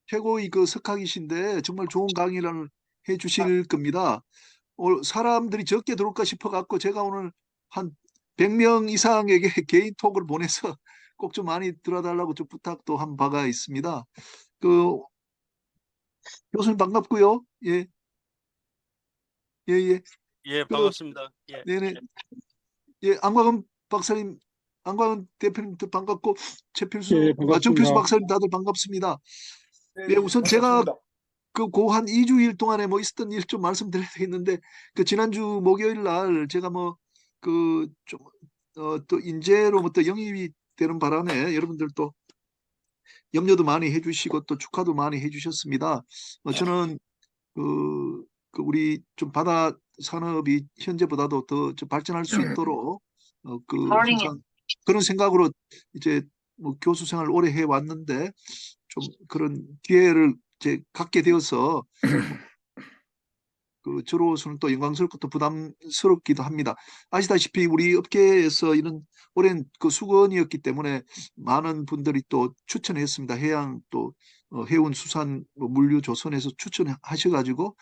최고의 그 석학이신데 정말 좋은 강의를 해주실 겁니다. 사람들이 적게 들어올까 싶어갖고 제가 오늘 한 100명 이상에게 개인 톡을 보내서 꼭 좀 많이 들어달라고 좀 부탁도 한 바가 있습니다. 그 교수님 반갑고요. 예, 예, 예. 예, 그 반갑습니다. 예. 네네. 예, 안광은 박사님, 안광은 대표님도 반갑고 예, 최필수, 정필수 반갑습니다. 박사님 다들 반갑습니다. 네, 예, 우선 제가 반갑습니다. 그 한 2주일 동안에 뭐 있었던 일 좀 말씀드려야 되겠는데 그 지난주 목요일 날 제가 뭐 그 좀 또 인재로 뭐 또 영입이 되는 바람에 여러분들 또 염려도 많이 해주시고 또 축하도 많이 해주셨습니다. 저는 그, 우리 좀 바다 산업이 현재보다도 더 좀 발전할 수 있도록 항상 그런 생각으로 이제 뭐 교수 생활 오래 해 왔는데 좀 그런 기회를 이제 갖게 되어서 저로서는 또 영광스럽고 또 부담스럽기도 합니다. 아시다시피 우리 업계에서 이런 오랜 그 수건이었기 때문에 많은 분들이 또 추천했습니다. 해양 또 해운 수산 뭐 물류 조선에서 추천하셔가지고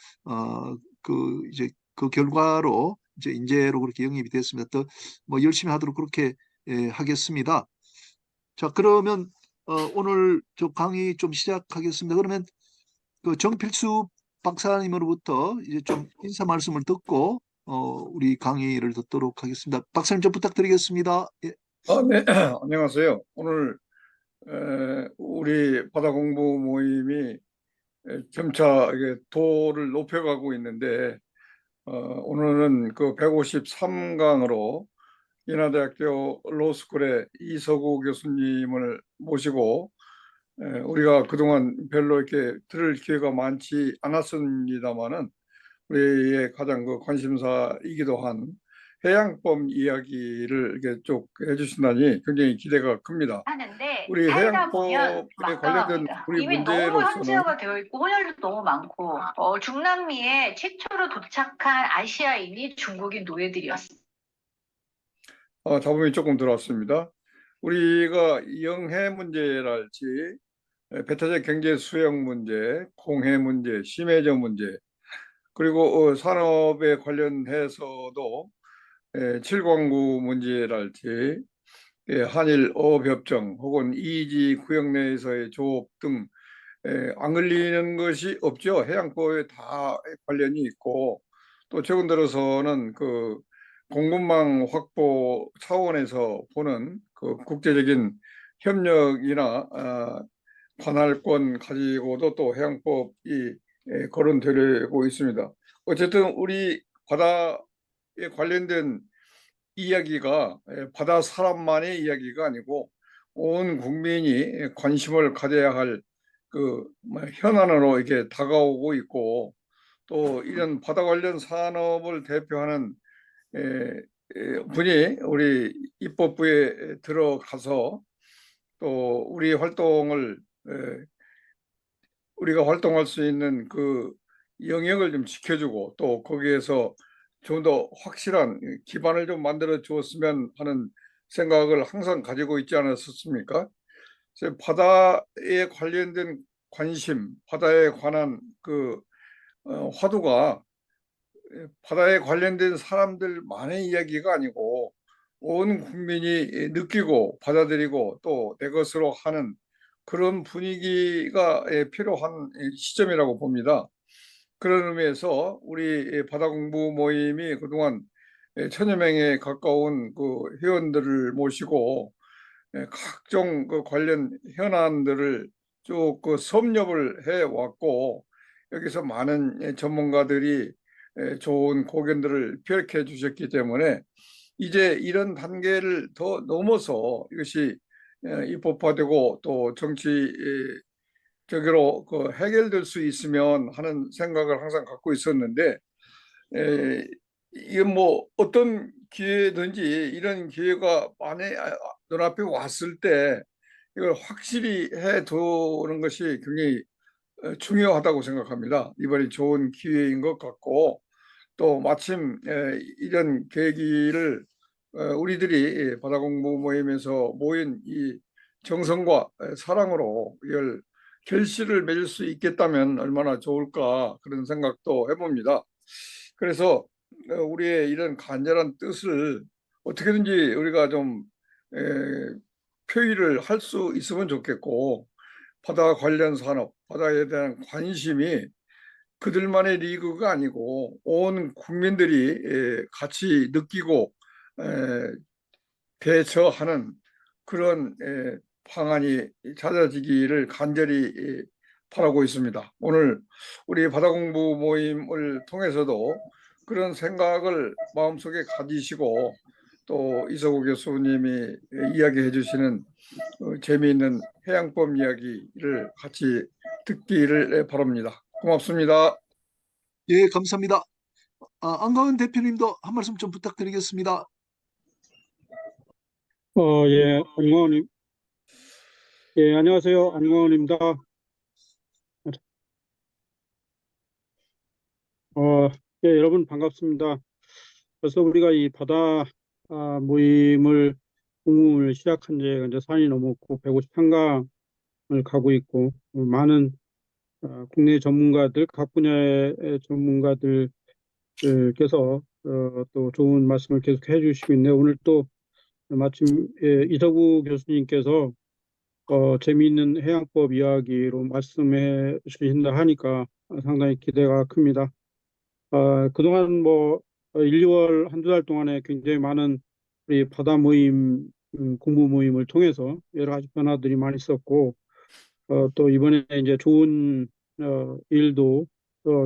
이제 그 결과로 이제 인재로 그렇게 영입이 됐습니다. 또 뭐 열심히 하도록 그렇게 하겠습니다. 자, 그러면 오늘 저 강의 좀 시작하겠습니다. 그러면 그 정필수 박사님으로부터 이제 좀 인사 말씀을 듣고 우리 강의를 듣도록 하겠습니다. 박사님 좀 부탁드리겠습니다. 예. 네, 안녕하세요. 오늘 우리 바다공부 모임이 점차 이게 도를 높여가고 있는데 오늘은 그 153강으로 인하대학교 로스쿨의 이서구 교수님을 모시고 우리가 그동안 별로 이렇게 들을 기회가 많지 않았습니다만은 우리의 가장 그 관심사이기도 한 해양법 이야기를 이렇게 쭉 해주신다니 굉장히 기대가 큽니다. 하는데 우리 살다 보면 해양법에 관련된 막강합니다. 우리 이미 너무 문제로서는 현지화가 되어 있고 혼혈도 너무 많고 중남미에 최초로 도착한 아시아인이 중국인 노예들이었습니다. 잡음이 조금 들어왔습니다. 우리가 영해 문제랄지 배타적 경제 수용 문제, 공해 문제, 심해저 문제 그리고 산업에 관련해서도 7광구 문제랄지 한일 어업협정 혹은 이지 구역 내에서의 조업 등 안 걸리는 것이 없죠. 해양법에 다 관련이 있고 또 최근 들어서는 그 공급망 확보 차원에서 보는 그 국제적인 협력이나 관할권 가지고도 또 해양법이 거론되고 있습니다. 어쨌든 우리 바다에 관련된 이야기가 바다 사람만의 이야기가 아니고 온 국민이 관심을 가져야 할 그 현안으로 이렇게 다가오고 있고 또 이런 바다 관련 산업을 대표하는 분이 우리 입법부에 들어가서 또 우리 활동을 우리가 활동할 수 있는 그 영역을 좀 지켜주고 또 거기에서 좀 더 확실한 기반을 좀 만들어 주었으면 하는 생각을 항상 가지고 있지 않았었습니까? 그래서 바다에 관련된 관심, 바다에 관한 그 화두가 바다에 관련된 사람들만의 이야기가 아니고 온 국민이 느끼고 받아들이고 또 내 것으로 하는 그런 분위기가 필요한 시점이라고 봅니다. 그런 의미에서 우리 바다공부 모임이 그동안 1000여 명에 가까운 그 회원들을 모시고 각종 그 관련 현안들을 쭉 그 섭렵을 해 왔고 여기서 많은 전문가들이 좋은 고견들을 피력해 주셨기 때문에 이제 이런 단계를 더 넘어서 이것이 입법화되고 또 정치적으로 그 해결될 수 있으면 하는 생각을 항상 갖고 있었는데 이게 뭐 어떤 기회든지 이런 기회가 만에 눈앞에 왔을 때 이걸 확실히 해두는 것이 굉장히 중요하다고 생각합니다. 이번이 좋은 기회인 것 같고 또 마침 이런 계기를 우리들이 바다공부 모임에서 모인 이 정성과 사랑으로 이걸 결실을 맺을 수 있겠다면 얼마나 좋을까 그런 생각도 해봅니다. 그래서 우리의 이런 간절한 뜻을 어떻게든지 우리가 좀 에, 표현을 할 수 있으면 좋겠고, 바다 관련 산업, 바다에 대한 관심이 그들만의 리그가 아니고 온 국민들이 같이 느끼고 대처하는 그런 방안이 찾아지기를 간절히 바라고 있습니다. 오늘 우리 바다공부 모임을 통해서도 그런 생각을 마음속에 가지시고 또 이서구 교수님이 이야기해 주시는 재미있는 해양법 이야기를 같이 듣기를 바랍니다. 고맙습니다. 예, 감사합니다. 안가은 대표님도 한 말씀 좀 부탁드리겠습니다. 예, 안광원님. 예, 안녕하세요. 안광원입니다. 예, 여러분 반갑습니다. 그래서 우리가 이 바다 모임을 공모를 시작한 지가 이제 4년이 넘었고 153강을 가고 있고 많은 국내 전문가들, 각 분야의 전문가들께서 또 좋은 말씀을 계속 해주시고 있네요. 오늘 또 마침 이서구 교수님께서 재미있는 해양법 이야기로 말씀해 주신다 하니까 상당히 기대가 큽니다. 그동안 1, 2월 한두 달 동안에 굉장히 많은 우리 바다 모임, 공부 모임을 통해서 여러 가지 변화들이 많이 있었고, 또 이번에 이제 좋은 일도,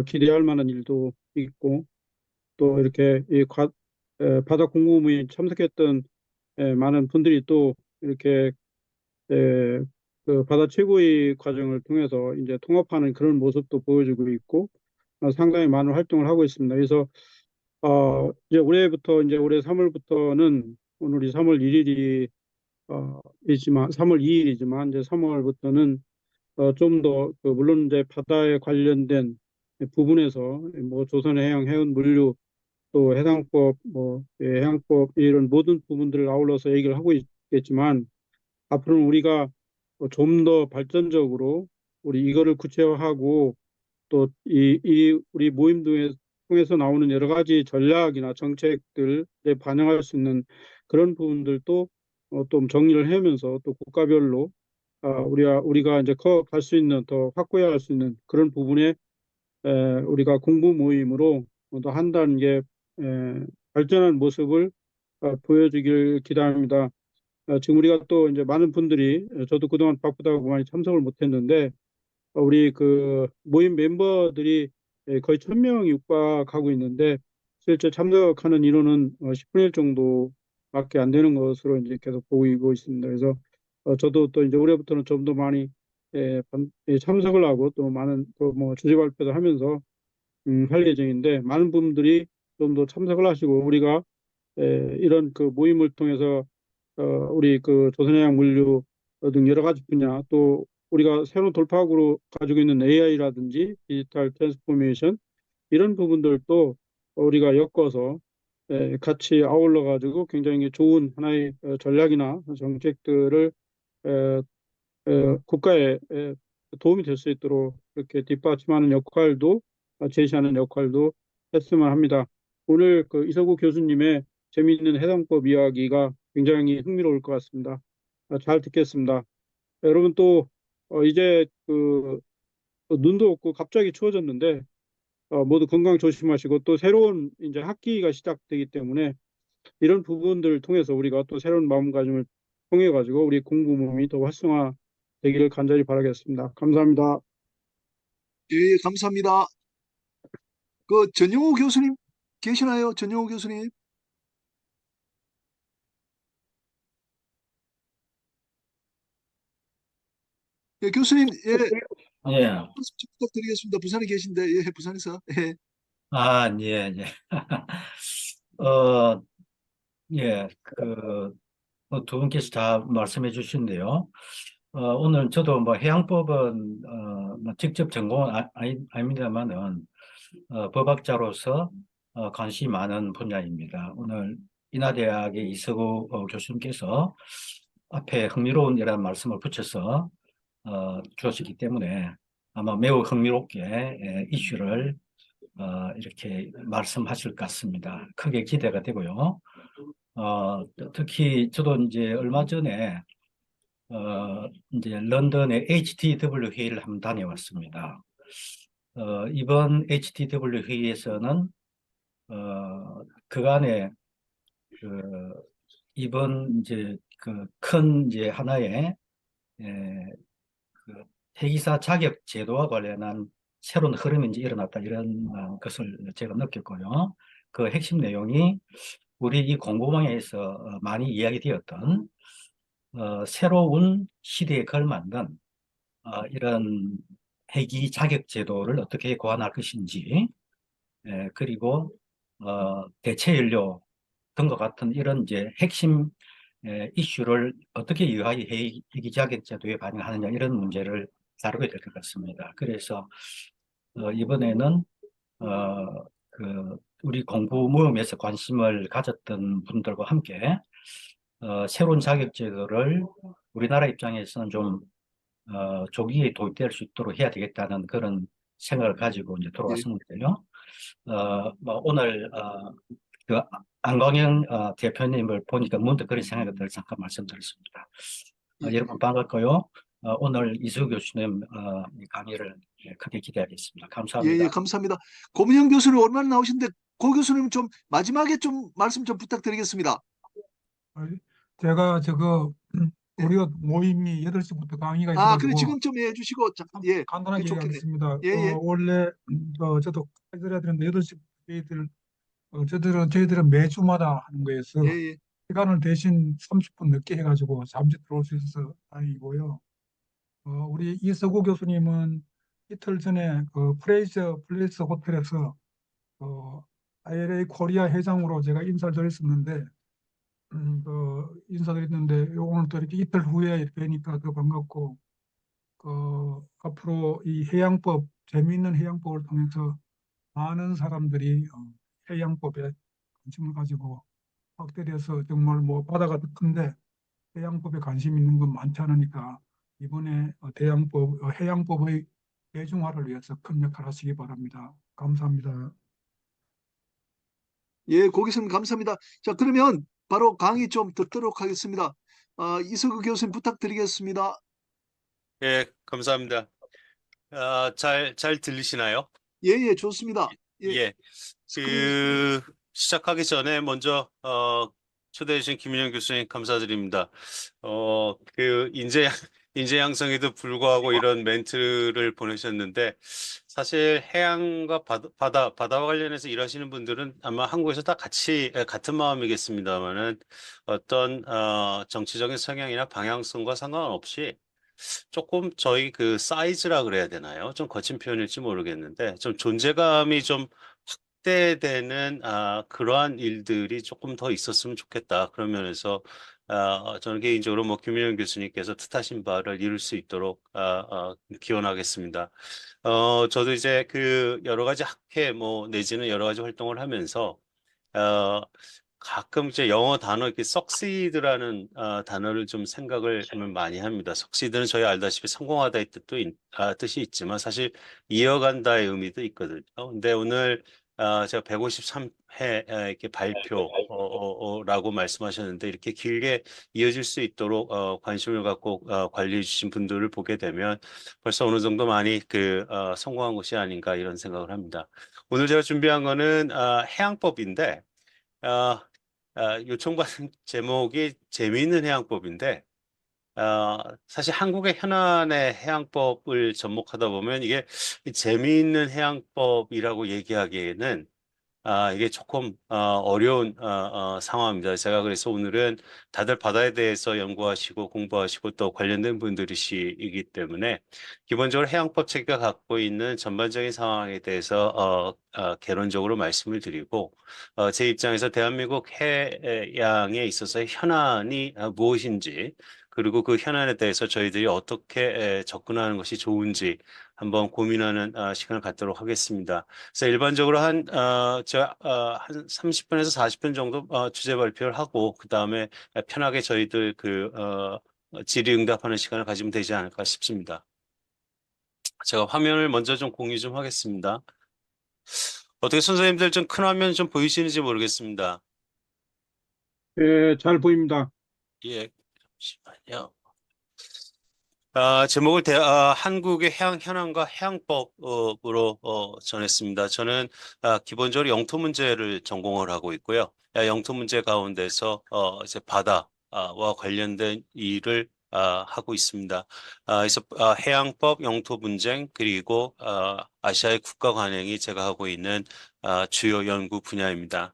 기대할 만한 일도 있고, 또 이렇게 바다 공부 모임 참석했던 많은 분들이 또 이렇게 그 바다 최고의 과정을 통해서 이제 통합하는 그런 모습도 보여주고 있고 상당히 많은 활동을 하고 있습니다. 그래서 이제 올해 3월부터는 오늘이 3월 1일이 이지만 3월 2일이지만 이제 3월부터는 좀 더 물론 이제 바다에 관련된 부분에서 뭐 조선의 해양 해운 물류 또 해상법 해양법 이런 모든 부분들을 아울러서 얘기를 하고 있겠지만 앞으로는 우리가 좀 더 발전적으로 우리 이거를 구체화하고 또 우리 모임 통해서 나오는 여러 가지 전략이나 정책들에 반영할 수 있는 그런 부분들도 좀 정리를 하면서 또 국가별로 우리가 이제 커갈 수 있는 더 확고히 할 수 있는 그런 부분에 우리가 공부 모임으로 더 한 단계 발전한 모습을 보여주길 기대합니다. 지금 우리가 또 이제 많은 분들이 저도 그동안 바쁘다고 많이 참석을 못했는데 우리 그 모임 멤버들이 거의 1,000명이 육박하고 있는데 실제 참석하는 인원은 10분의 1 정도밖에 안 되는 것으로 이제 계속 보이고 있습니다. 그래서 저도 또 이제 올해부터는 좀 더 많이 참석을 하고 또 많은 또 뭐 주제 발표도 하면서 할 예정인데 많은 분들이 좀 더 참석을 하시고 우리가 이런 그 모임을 통해서 우리 그 조선해양 물류 등 여러 가지 분야 또 우리가 새로운 돌파구로 가지고 있는 AI라든지 디지털 트랜스포메이션 이런 부분들도 우리가 엮어서 같이 아울러 가지고 굉장히 좋은 하나의 전략이나 정책들을 국가에 도움이 될 수 있도록 이렇게 뒷받침하는 역할도 제시하는 역할도 했으면 합니다. 오늘 그 이서구 교수님의 재미있는 해상법 이야기가 굉장히 흥미로울 것 같습니다. 잘 듣겠습니다. 여러분 또 이제 그 눈도 없고 갑자기 추워졌는데 모두 건강 조심하시고 또 새로운 이제 학기가 시작되기 때문에 이런 부분들을 통해서 우리가 또 새로운 마음가짐을 통해 가지고 우리 공부 모임이 더 활성화되기를 간절히 바라겠습니다. 감사합니다. 예, 감사합니다. 그 전용호 교수님 계시나요? 전용호 교수님? 예, 교수님, 예, 예, 말씀 좀 부탁드리겠습니다. 부산에 계신데, 예, 부산에서. 예, 예, 예. 어, 예, 두 분께서 다 말씀해 주신데요. 오늘 저도 뭐 해양법은, 뭐 직접 전공은 아닙니다만은, 법학자로서, 관심이 많은 분야입니다. 오늘 인하대학의 이서구 교수님께서 앞에 흥미로운 이런 말씀을 붙여서, 주어지기 때문에 아마 매우 흥미롭게 이슈를 이렇게 말씀하실 것 같습니다. 크게 기대가 되고요. 특히 저도 이제 얼마 전에 이제 런던의 HTW 회의를 한번 다녀왔습니다. 이번 HTW 회의에서는 그간에 그 이번 이제 그 큰 이제 하나의 그 회계사 자격 제도와 관련한 새로운 흐름이 이제 일어났다 이런 것을 제가 느꼈고요. 그 핵심 내용이 우리 이 공부방에서 많이 이야기되었던 새로운 시대에 걸맞는 이런 회계 자격 제도를 어떻게 고안할 것인지, 그리고 대체 연료 등과 같은 이런 이제 핵심 이슈를 어떻게 유하히 회계 자격 제도에 반영하느냐 이런 문제를 다루게 될 것 같습니다. 그래서 이번에는 우리 공부 모임에서 관심을 가졌던 분들과 함께 새로운 자격 제도를 우리나라 입장에서는 좀 조기에 도입될 수 있도록 해야 되겠다는 그런 생각을 가지고 이제 예. 들어왔는데요. 뭐 오늘 그 안광영 대표님을 보니까 문득 그런 생각을 잠깐 말씀드렸습니다. 예. 여러분 반갑고요. 오늘 이수 교수님 이 강의를 크게 기대하겠습니다. 예, 감사합니다. 예, 감사합니다. 고문현 교수님 오랜만에 나오신데 고 교수님 좀 마지막에 좀 말씀 좀 부탁드리겠습니다. 제가 네. 우리 모임이 8시부터 강의가 아, 그래 있어가지고 지금 좀 해주시고 예, 간단하게 그게 좋겠네. 얘기하겠습니다. 예, 예. 원래 저도 해드려야 되는데 8시부터 저희들은 매주마다 하는 거여서 예, 예. 시간을 대신 30분 늦게 해가지고 잠시 들어올 수 있어서 다행이고요. 우리 이서구 교수님은 이틀 전에 그 프레이저 플레이스 호텔에서 ILA 코리아 회장으로 제가 인사를 드렸었는데 인사드렸는데 오늘 또 이렇게 이틀 후에 뵈니까 더 반갑고 앞으로 이 해양법 재미있는 해양법을 통해서 많은 사람들이 해양법에 관심을 가지고 확대돼서 정말 뭐 바다가 더 큰데 해양법에 관심 있는 건 많지 않으니까 이번에 해양법의 대중화를 위해서 큰 역할 하시기 바랍니다. 감사합니다. 예, 고 교수님 감사합니다. 자, 그러면 바로 강의 좀 듣도록 하겠습니다. 이석우 교수님 부탁드리겠습니다. 예, 감사합니다. 잘 들리시나요? 예, 예, 좋습니다. 예, 예. 시작하기 전에 먼저, 초대해 주신 김인영 교수님 감사드립니다. 인재 양성에도 불구하고 이런 멘트를 보내셨는데, 사실 해양과 바다와 관련해서 일하시는 분들은 아마 한국에서 다 같은 마음이겠습니다만은 어떤, 정치적인 성향이나 방향성과 상관없이 조금 저희 그 사이즈라 그래야 되나요? 좀 거친 표현일지 모르겠는데 좀 존재감이 좀 확대되는 그러한 일들이 조금 더 있었으면 좋겠다. 그런 면에서 저는 개인적으로 뭐 김윤영 교수님께서 뜻하신 바를 이룰 수 있도록 기원하겠습니다. 저도 이제 그 여러 가지 학회 뭐 내지는 여러 가지 활동을 하면서 가끔 이제 영어 단어 이렇게 succeed라는 단어를 좀 생각을 많이 합니다. succeed는 저희 알다시피 성공하다의 뜻이 있지만 사실 이어간다의 의미도 있거든요. 근데 오늘 제가 153회 이렇게 발표라고 말씀하셨는데 이렇게 길게 이어질 수 있도록 관심을 갖고 관리해 주신 분들을 보게 되면 벌써 어느 정도 많이 성공한 것이 아닌가 이런 생각을 합니다. 오늘 제가 준비한 거는 해양법인데 요청받은 제목이 재미있는 해양법인데, 사실 한국의 현안의 해양법을 접목하다 보면 이게 재미있는 해양법이라고 얘기하기에는 이게 조금 어려운 상황입니다. 제가 그래서 오늘은 다들 바다에 대해서 연구하시고 공부하시고 또 관련된 분들이시기 때문에 기본적으로 해양법 체계가 갖고 있는 전반적인 상황에 대해서 개론적으로 말씀을 드리고 제 입장에서 대한민국 해양에 있어서의 현안이 무엇인지 그리고 그 현안에 대해서 저희들이 어떻게 접근하는 것이 좋은지 한번 고민하는 시간을 갖도록 하겠습니다. 그래서 일반적으로 한 30분에서 40분 정도 주제 발표를 하고 그 다음에 편하게 저희들 질의응답하는 시간을 가지면 되지 않을까 싶습니다. 제가 화면을 먼저 좀 공유 좀 하겠습니다. 어떻게 선생님들 좀 큰 화면 좀 보이시는지 모르겠습니다. 예, 잘 보입니다. 예, 잠시만요. 제목을 한국의 해양 현황과 해양법으로 정했습니다. 저는 기본적으로 영토 문제를 전공을 하고 있고요. 영토 문제 가운데서 이제 바다와 관련된 일을 하고 있습니다. 그래서 해양법, 영토 분쟁, 그리고 아시아의 국가 관행이 제가 하고 있는 주요 연구 분야입니다.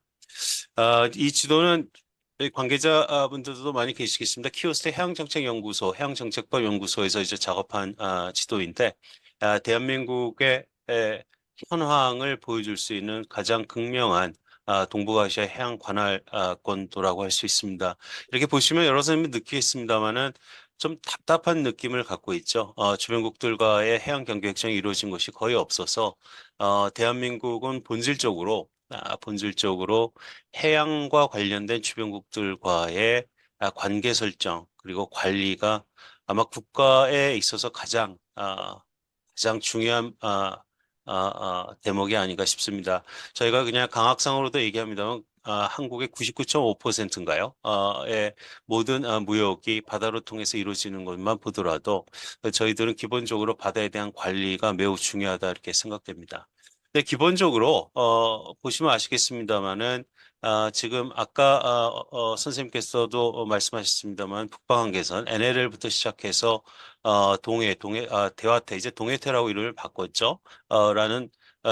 이 지도는 저희 관계자분들도 많이 계시겠습니다. 키오스트 해양정책연구소, 해양정책법연구소에서 이제 작업한 지도인데, 대한민국의 현황을 보여줄 수 있는 가장 극명한 동북아시아 해양 관할권도라고 할 수 있습니다. 이렇게 보시면 여러 사람이 느끼겠습니다만은 좀 답답한 느낌을 갖고 있죠. 주변국들과의 해양 경계 획정이 이루어진 것이 거의 없어서 대한민국은 본질적으로 해양과 관련된 주변국들과의 관계 설정 그리고 관리가 아마 국가에 있어서 가장 중요한 대목이 아닌가 싶습니다. 저희가 그냥 강학상으로도 얘기합니다만 한국의 99.5%인가요? 의 모든 무역이 바다로 통해서 이루어지는 것만 보더라도 저희들은 기본적으로 바다에 대한 관리가 매우 중요하다 이렇게 생각됩니다. 네, 기본적으로 보시면 아시겠습니다만은 지금 아까 선생님께서도 말씀하셨습니다만 북방한계선 NLL부터 시작해서 대화태 이제 동해태라고 이름을 바꿨죠. 라는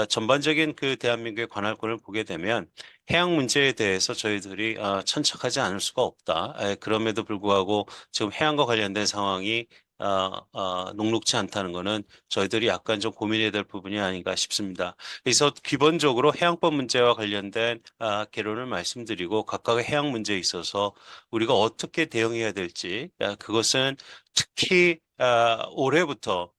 전반적인 그 대한민국의 관할권을 보게 되면 해양 문제에 대해서 저희들이 천착하지 않을 수가 없다. 그럼에도 불구하고 지금 해양과 관련된 상황이 녹록지 않다는 것은 저희들이 약간 좀 고민해야 될 부분이 아닌가 싶습니다. 그래서 기본적으로 해양법 문제와 관련된 개론을 말씀드리고 각각의 해양 문제에 있어서 우리가 어떻게 대응해야 될지 그것은 특히 올해부터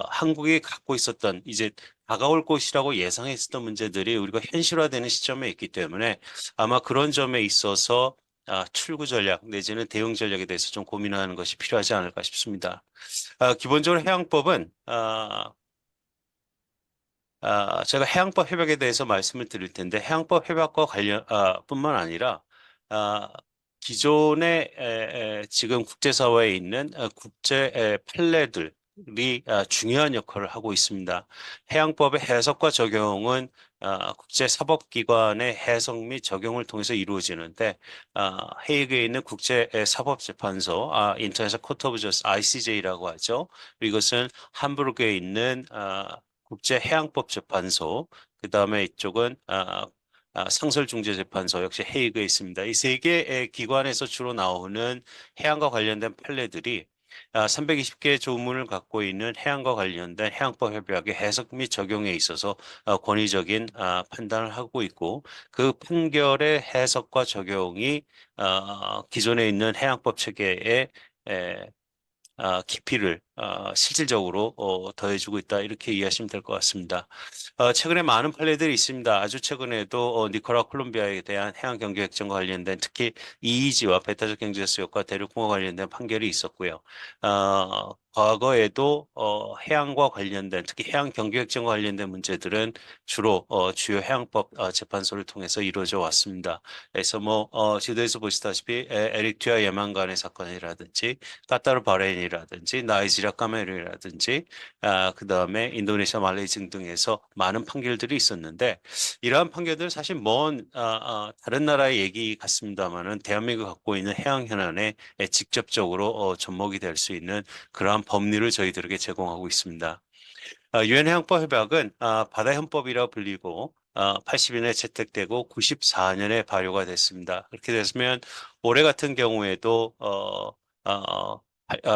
한국이 갖고 있었던 이제 다가올 것이라고 예상했었던 문제들이 우리가 현실화되는 시점에 있기 때문에 아마 그런 점에 있어서 출구 전략 내지는 대응 전략에 대해서 좀 고민하는 것이 필요하지 않을까 싶습니다. 기본적으로 해양법은 제가 해양법 협약에 대해서 말씀을 드릴 텐데 해양법 협약과 관련 뿐만 아니라 기존의 지금 국제사회에 있는 국제 판례들이 중요한 역할을 하고 있습니다. 해양법의 해석과 적용은 국제사법기관의 해석 및 적용을 통해서 이루어지는데 헤이그에 있는 국제사법재판소, 인터내셔널 코트 오브 저스티스 ICJ라고 하죠. 그리고 이것은 함부르크에 있는 국제해양법재판소, 그 다음에 이쪽은 상설중재재판소 역시 헤이그에 있습니다. 이 세 개의 기관에서 주로 나오는 해양과 관련된 판례들이 320개의 조문을 갖고 있는 해양과 관련된 해양법 협약의 해석 및 적용에 있어서 권위적인 판단을 하고 있고 그 판결의 해석과 적용이 기존에 있는 해양법 체계에 깊이를 실질적으로 더해주고 있다 이렇게 이해하시면 될 것 같습니다. 최근에 많은 판례들이 있습니다. 아주 최근에도 니카라과 콜롬비아에 대한 해양 경계 획정과 관련된 특히 이이지와 배타적 경제 수역과 대륙공과 관련된 판결이 있었고요. 과거에도 해양과 관련된 특히 해양 경계 획정과 관련된 문제들은 주로 주요 해양법 재판소를 통해서 이루어져 왔습니다. 그래서 지도에서 보시다시피 에리트리아 예멘 간의 사건이라든지 카타르 바레인이라든지 나이지리아 카메룬이라든지 그 다음에 인도네시아 말레이시아 등에서 많은 판결들이 있었는데 이러한 판결들은 사실 다른 나라의 얘기 같습니다만은 대한민국이 갖고 있는 해양 현안에 직접적으로 접목이 될 수 있는 그러한 법리를 저희들에게 제공하고 있습니다. 유엔 해양법 협약은 바다 헌법이라 불리고 80년에 채택되고 94년에 발효가 됐습니다. 그렇게 됐으면 올해 같은 경우에도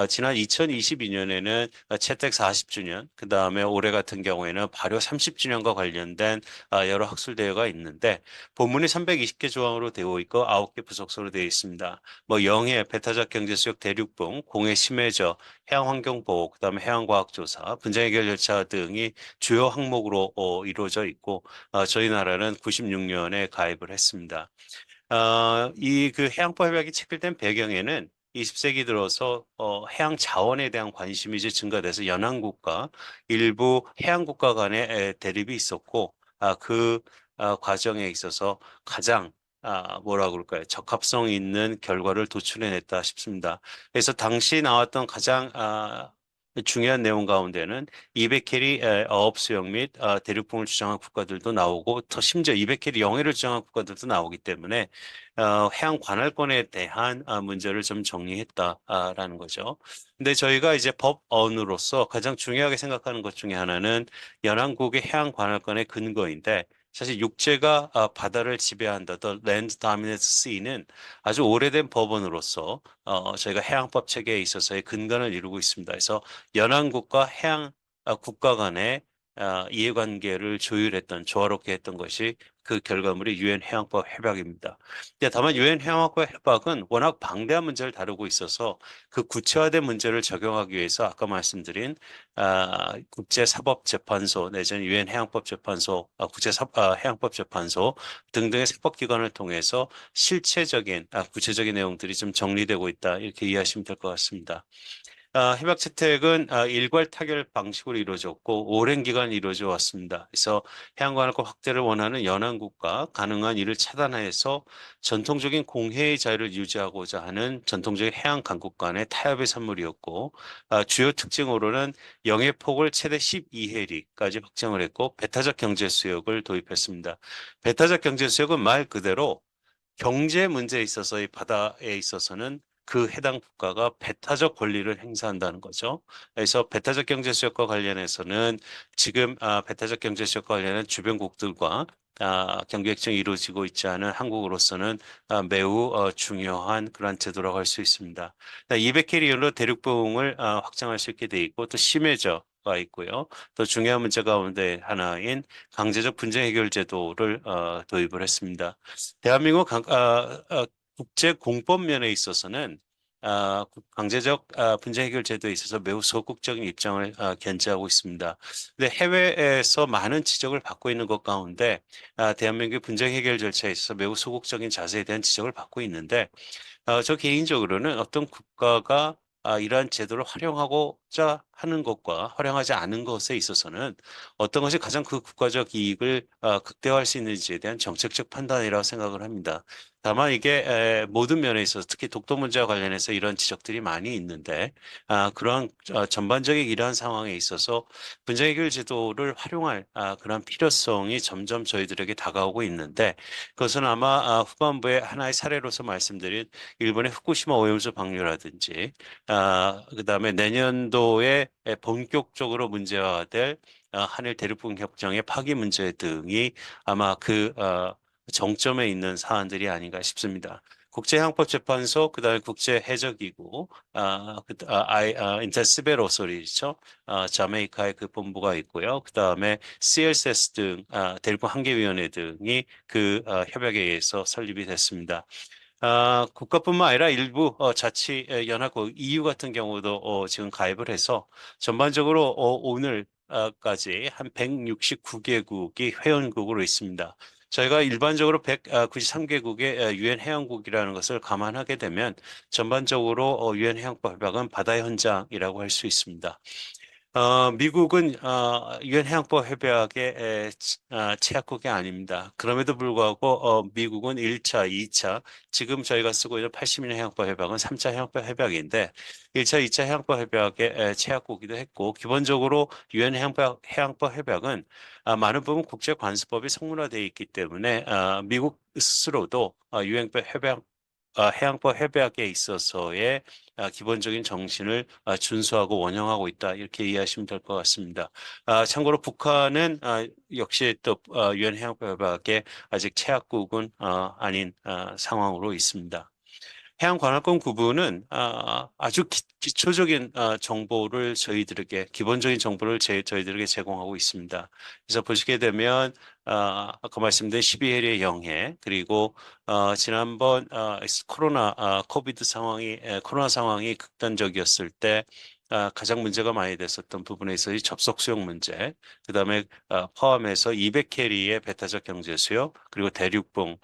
지난 2022년에는 채택 40주년, 그 다음에 올해 같은 경우에는 발효 30주년과 관련된 여러 학술 대회가 있는데 본문이 320개 조항으로 되어 있고 9개 부속서로 되어 있습니다. 영해, 배타적 경제수역 대륙붕, 공해 심해저, 해양환경보호, 그 다음에 해양과학조사, 분쟁해결 절차 등이 주요 항목으로 이루어져 있고 저희 나라는 96년에 가입을 했습니다. 이 그 해양법 협약이 체결된 배경에는 20세기 들어서 해양 자원에 대한 관심이 이제 증가돼서 연안국가, 일부 해양국가 간의 대립이 있었고, 그 과정에 있어서 가장 뭐라 그럴까요? 적합성 있는 결과를 도출해냈다 싶습니다. 그래서 당시 나왔던 가장 중요한 내용 가운데는 200캐리 어업 수역 및 대륙붕을 주장한 국가들도 나오고, 더 심지어 200캐리 영해를 주장한 국가들도 나오기 때문에 해양 관할권에 대한 문제를 좀 정리했다라는 거죠. 근데 저희가 이제 법원으로서 가장 중요하게 생각하는 것 중에 하나는 연안국의 해양 관할권의 근거인데, 사실 육지가 바다를 지배한다, The Land Dominant Sea는 아주 오래된 법원으로서 저희가 해양법 체계에 있어서의 근간을 이루고 있습니다. 그래서 연안국과 해양 국가 간의 이해관계를 조율했던, 조화롭게 했던 것이 그 결과물이 유엔 해양법 협약입니다. 다만 유엔 해양법 협약은 워낙 방대한 문제를 다루고 있어서 그 구체화된 문제를 적용하기 위해서 아까 말씀드린 국제사법재판소 내지는 유엔 해양법재판소, 해양법재판소 등등의 사법기관을 통해서 실체적인 구체적인 내용들이 좀 정리되고 있다, 이렇게 이해하시면 될 것 같습니다. 협약 채택은 일괄 타결 방식으로 이루어졌고 오랜 기간 이루어져 왔습니다. 그래서 해양관할권 확대를 원하는 연안국가 가능한 이를 차단해서 전통적인 공해의 자유를 유지하고자 하는 전통적인 해양 강국 간의 타협의 산물이었고, 주요 특징으로는 영해폭을 최대 12해리까지 확정을 했고 배타적 경제 수역을 도입했습니다. 배타적 경제 수역은 말 그대로 경제 문제에 있어서의 바다에 있어서는 그 해당 국가가 배타적 권리를 행사한다는 거죠. 그래서 배타적 경제 수역과 관련해서는 지금 배타적 경제 수역과 관련한 주변국들과 경계 획정이 이루어지고 있지 않은 한국으로서는 매우 중요한 그러한 제도라고 할 수 있습니다. 200캐리언으로 대륙붕을 확장할 수 있게 돼 있고 또 심해져가 있고요. 또 중요한 문제 가운데 하나인 강제적 분쟁 해결 제도를 도입을 했습니다. 대한민국 국제 공법 면에 있어서는 강제적 분쟁 해결 제도에 있어서 매우 소극적인 입장을 견지하고 있습니다. 근데 해외에서 많은 지적을 받고 있는 것 가운데 대한민국의 분쟁 해결 절차에 있어서 매우 소극적인 자세에 대한 지적을 받고 있는데, 저 개인적으로는 어떤 국가가 이러한 제도를 활용하고자 하는 것과 활용하지 않은 것에 있어서는 어떤 것이 가장 그 국가적 이익을 극대화할 수 있는지에 대한 정책적 판단이라고 생각을 합니다. 다만 이게 모든 면에 있어서 특히 독도 문제와 관련해서 이런 지적들이 많이 있는데, 그러한 전반적인 이러한 상황에 있어서 분쟁 해결 제도를 활용할 그런 필요성이 점점 저희들에게 다가오고 있는데, 그것은 아마 후반부에 하나의 사례로서 말씀드린 일본의 후쿠시마 오염수 방류라든지 그다음에 내년도에 본격적으로 문제화될 한일 대륙붕 협정의 파기 문제 등이 아마 그 정점에 있는 사안들이 아닌가 싶습니다. 국제해양법재판소, 그다음에 국제해적기구, 인터스베로소리죠. 자메이카의 그 본부가 있고요. 그다음에 CLSS 등 대륙붕 한계위원회 등이 그 협약에 의해서 설립이 됐습니다. 국가뿐만 아니라 일부 자치 연합국 EU 같은 경우도 지금 가입을 해서 전반적으로 오늘까지 한 169개국이 회원국으로 있습니다. 저희가 일반적으로 193개국의 유엔 해양국이라는 것을 감안하게 되면 전반적으로 유엔 해양법 협약은 바다의 헌장이라고 할 수 있습니다. 미국은 유엔 해양법 협약의 체약국이 아닙니다. 그럼에도 불구하고 미국은 1차, 2차, 지금 저희가 쓰고 있는 80년 해양법 협약은 3차 해양법 협약인데 1차, 2차 해양법 협약의 체약국이기도 했고, 기본적으로 유엔 해양법 협약은 많은 부분 국제관습법이 성문화되어 있기 때문에 미국 스스로도 해양법 협약에 있어서의 기본적인 정신을 준수하고 원형하고 있다, 이렇게 이해하시면 될 것 같습니다. 참고로 북한은 역시 또 유엔 해양법 협약에 아직 체약국은 아닌 상황으로 있습니다. 해양관할권 구분은 아주 기초적인 정보를 저희들에게, 기본적인 정보를 저희들에게 제공하고 있습니다. 그래서 보시게 되면 아까 말씀드린 12해리의 영해, 그리고 지난번 코로나 상황이 극단적이었을 때 가장 문제가 많이 됐었던 부분에 있어서 이 접속 수용 문제, 그다음에 포함해서 200캐리의 배타적 경제 수요, 그리고 대륙붕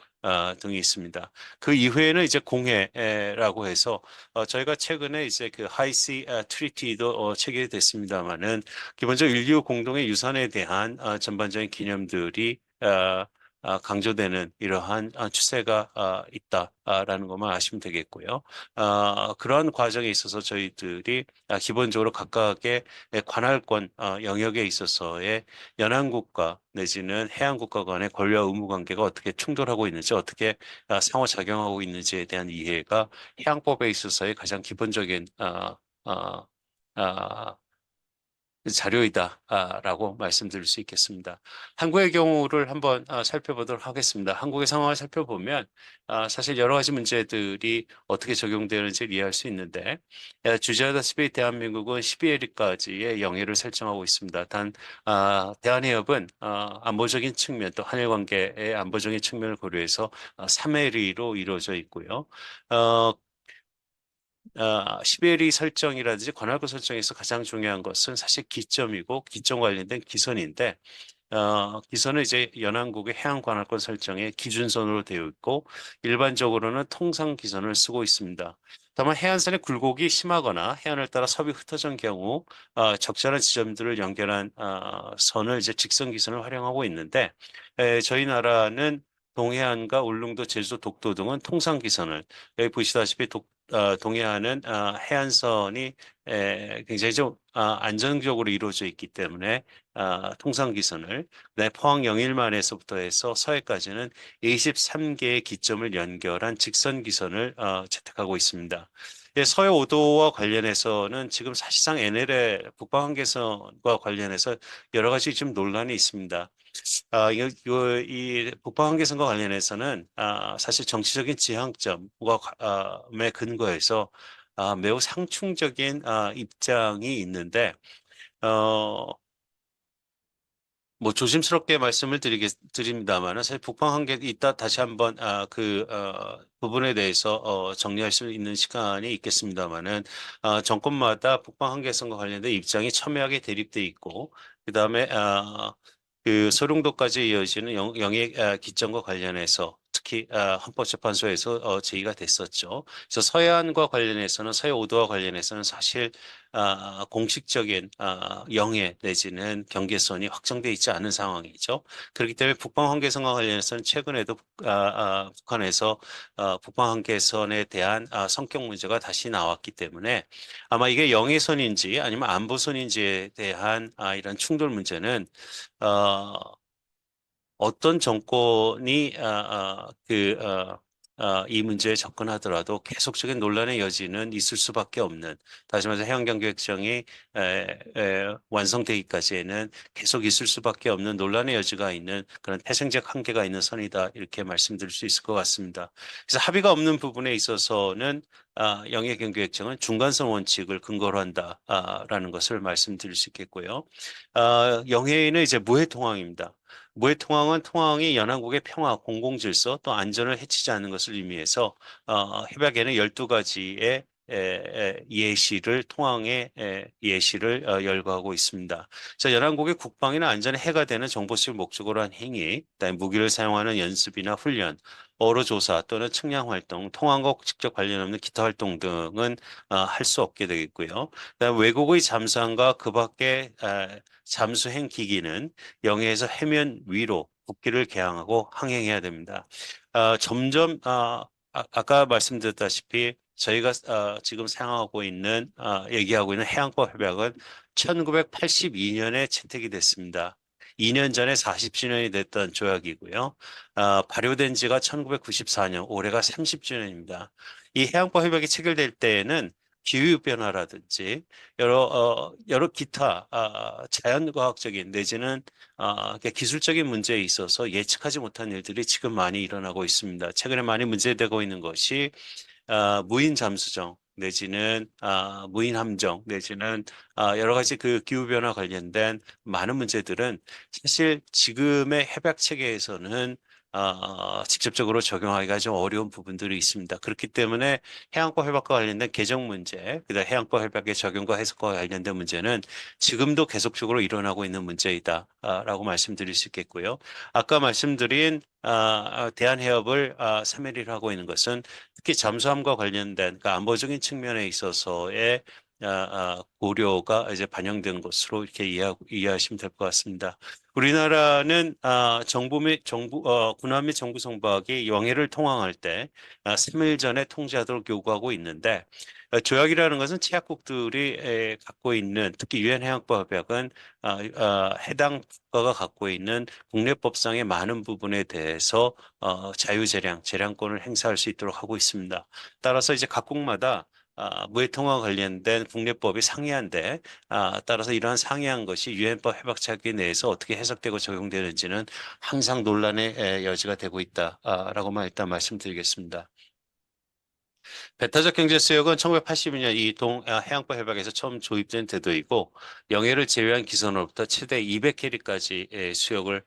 등이 있습니다. 그 이후에는 이제 공해라고 해서 저희가 최근에 이제 그 하이시 트리티도 체결됐습니다만은 기본적으로 인류 공동의 유산에 대한 전반적인 개념들이 강조되는 이러한 추세가 있다라는 것만 아시면 되겠고요. 그러한 과정에 있어서 저희들이 기본적으로 각각의 관할권 영역에 있어서의 연안국가 내지는 해안국가 간의 권리와 의무 관계가 어떻게 충돌하고 있는지 어떻게 상호작용하고 있는지에 대한 이해가 해양법에 있어서의 가장 기본적인 어, 어, 자료이다라고 말씀드릴 수 있겠습니다. 한국의 경우를 한번 살펴보도록 하겠습니다. 한국의 상황을 살펴보면 사실 여러 가지 문제들이 어떻게 적용되는지를 이해할 수 있는데 주저하다시피 대한민국은 12회리까지의 영해를 설정하고 있습니다. 단 대한해협은 안보적인 측면 또 한일 관계의 안보적인 측면을 고려해서 3회리로 이루어져 있고요. 10회리 설정이라든지 관할구 설정에서 가장 중요한 것은 사실 기점이고 기점 관련된 기선인데 기선은 이제 연안국의 해안 관할권 설정의 기준선으로 되어 있고 일반적으로는 통상 기선을 쓰고 있습니다. 다만 해안선의 굴곡이 심하거나 해안을 따라 섭이 흩어진 경우 적절한 지점들을 연결한 선을 이제 직선 기선을 활용하고 있는데 저희 나라는 동해안과 울릉도, 제주도, 독도 등은 통상 기선을 여기 보시다시피 동해안은 해안선이 굉장히 좀 안정적으로 이루어져 있기 때문에 통상 기선을 포항 영일만에서부터 해서 서해까지는 23개의 기점을 연결한 직선 기선을 채택하고 있습니다. 서해 5도와 관련해서는 지금 사실상 NL의 북방 한계선과 관련해서 여러 가지 좀 논란이 있습니다. 이 북방 한계선과 관련해서는 사실 정치적인 지향점과 근거해서 매우 상충적인 입장이 있는데 뭐 조심스럽게 말씀을 드립니다만은 사실 북방 한계 이따 다시 한번 그 부분에 대해서 정리할 수 있는 시간이 있겠습니다만은 정권마다 북방 한계선과 관련된 입장이 첨예하게 대립돼 있고 그다음에 그 소룡도까지 이어지는 영해 기점과 관련해서 특히 헌법재판소에서 제의가 됐었죠. 그래서 서해안과 관련해서는 서해 5도와 관련해서는 사실 공식적인 영해 내지는 경계선이 확정돼 있지 않은 상황이죠. 그렇기 때문에 북방 한계선과 관련해서는 최근에도 북한에서 북방 한계선에 대한 성격 문제가 다시 나왔기 때문에 아마 이게 영해선인지 아니면 안보선인지에 대한 이런 충돌 문제는 어떤 정권이 이 문제에 접근하더라도 계속적인 논란의 여지는 있을 수밖에 없는 다시 말해서 해양경계획정이 완성되기까지에는 계속 있을 수밖에 없는 논란의 여지가 있는 그런 태생적 한계가 있는 선이다 이렇게 말씀드릴 수 있을 것 같습니다. 그래서 합의가 없는 부분에 있어서는 영해경계획정은 중간선 원칙을 근거로 한다라는 것을 말씀드릴 수 있겠고요. 영해는 이제 무해통항입니다. 무해통항은 통항이 연안국의 평화, 공공질서 또 안전을 해치지 않는 것을 의미해서 협약에는 12가지의 예시를 통항의 예시를 열거하고 있습니다. 자, 연안국의 국방이나 안전에 해가 되는 정보수집 목적으로 한 행위, 그다음에 무기를 사용하는 연습이나 훈련, 어로 조사 또는 측량 활동, 통항과 직접 관련 없는 기타 활동 등은 할 수 없게 되겠고요. 그다음에 외국의 잠수함과 그 밖의 잠수행 기기는 영해에서 해면 위로 국기를 개항하고 항행해야 됩니다. 점점 아까 말씀드렸다시피 저희가 지금 사용하고 있는 얘기하고 있는 해양법 협약은 1982년에 채택이 됐습니다. 2년 전에 40주년이 됐던 조약이고요. 발효된 지가 1994년, 올해가 30주년입니다. 이 해양법 협약이 체결될 때에는 기후변화라든지 여러 기타 자연과학적인 내지는 기술적인 문제에 있어서 예측하지 못한 일들이 지금 많이 일어나고 있습니다. 최근에 많이 문제되고 있는 것이 무인 잠수정 내지는 무인 함정 내지는 여러 가지 그 기후변화 관련된 많은 문제들은 사실 지금의 협약 체계에서는 직접적으로 적용하기가 좀 어려운 부분들이 있습니다. 그렇기 때문에 해양법 협약과 관련된 개정 문제, 그다음 해양법 협약의 적용과 해석과 관련된 문제는 지금도 계속적으로 일어나고 있는 문제이다라고 말씀드릴 수 있겠고요. 아까 말씀드린 대한해협을 세메리를 하고 있는 것은 특히 잠수함과 관련된 그러니까 안보적인 측면에 있어서의 고려가 이제 반영된 것으로 이렇게 이해하시면 될 것 같습니다. 우리나라는 군함 및 정부 선박이 영해를 통항할 때 3일 전에 통제하도록 요구하고 있는데 조약이라는 것은 취약국들이 갖고 있는 특히 유엔 해양법 협약은 해당 국가가 갖고 있는 국내법상의 많은 부분에 대해서 재량권을 행사할 수 있도록 하고 있습니다. 따라서 이제 각국마다 무해통화 관련된 국내법이 상이한데 따라서 이러한 상이한 것이 유엔법 협약체계 내에서 어떻게 해석되고 적용되는지는 항상 논란의 여지가 되고 있다라고만 일단 말씀드리겠습니다. 배타적 경제수역은 1982년 이 해양법 협약에서 처음 조입된 제도이고 영해를 제외한 기선으로부터 최대 200캐리까지의 수역을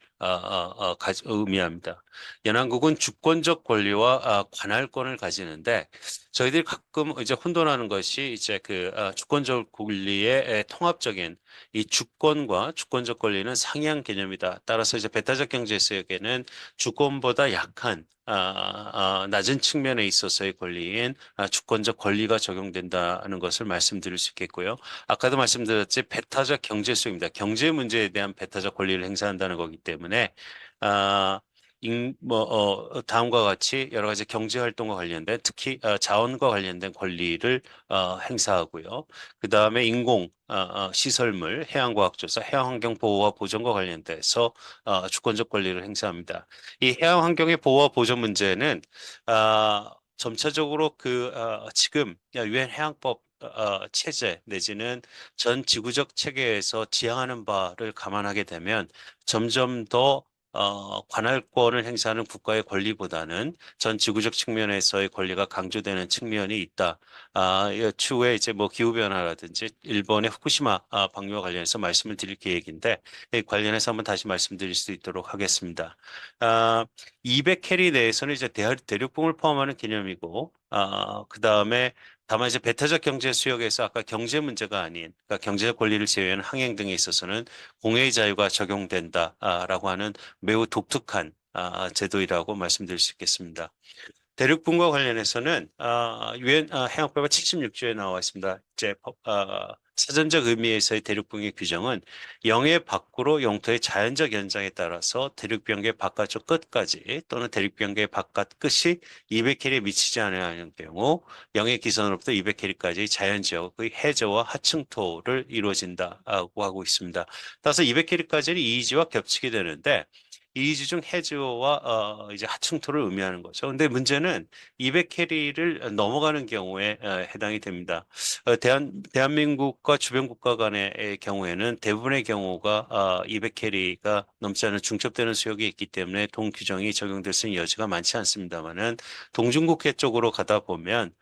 의미합니다. 연안국은 주권적 권리와 관할권을 가지는데 저희들이 가끔 이제 혼돈하는 것이 이제 그 주권적 권리의 통합적인 이 주권과 주권적 권리는 상이한 개념이다. 따라서 이제 배타적 경제수역에는 주권보다 약한 낮은 측면에 있어서의 권리인 주권적 권리가 적용된다는 것을 말씀드릴 수 있겠고요. 아까도 말씀드렸지 배타적 경제수입니다. 경제 문제에 대한 배타적 권리를 행사한다는 거기 때문에 다음과 같이 여러 가지 경제 활동과 관련된 특히 자원과 관련된 권리를 행사하고요. 그 다음에 인공 시설물, 해양과학조사, 해양환경 보호와 보존과 관련돼서 주권적 권리를 행사합니다. 이 해양환경의 보호와 보존 문제는 점차적으로 지금 유엔 해양법 체제 내지는 전 지구적 체계에서 지향하는 바를 감안하게 되면 점점 더 관할권을 행사하는 국가의 권리보다는 전 지구적 측면에서의 권리가 강조되는 측면이 있다. 추후에 이제 뭐 기후변화라든지 일본의 후쿠시마 방류와 관련해서 말씀을 드릴 계획인데 관련해서 한번 다시 말씀드릴 수 있도록 하겠습니다. 200캐리 내에서는 이제 대륙붕을 포함하는 개념이고, 그 다음에 다만 이제 배타적 경제 수역에서 아까 경제 문제가 아닌, 그러니까 경제적 권리를 제외한 항행 등에 있어서는 공해의 자유가 적용된다라고 하는 매우 독특한 제도이라고 말씀드릴 수 있겠습니다. 대륙붕과 관련해서는 유엔 해양법의 76조에 나와 있습니다. 이제 사전적 의미에서의 대륙붕의 규정은 영해 밖으로 영토의 자연적 연장에 따라서 대륙변계 바깥쪽 끝까지 또는 대륙변계 바깥 끝이 200캐리에 미치지 않는 경우 영해 기선으로부터 200캐리까지 자연지역의 해저와 하층토를 이루어진다고 하고 있습니다. 따라서 200캐리까지는 이지와 겹치게 되는데 이지 중 해저와 이제 하층토를 의미하는 거죠. 근데 문제는 200캐리를 넘어가는 경우에 해당이 됩니다. 대한민국과 주변 국가 간의 경우에는 대부분의 경우가 200캐리가 넘지 않은 중첩되는 수역이 있기 때문에 동규정이 적용될 수 있는 여지가 많지 않습니다만은 동중국해 쪽으로 가다 보면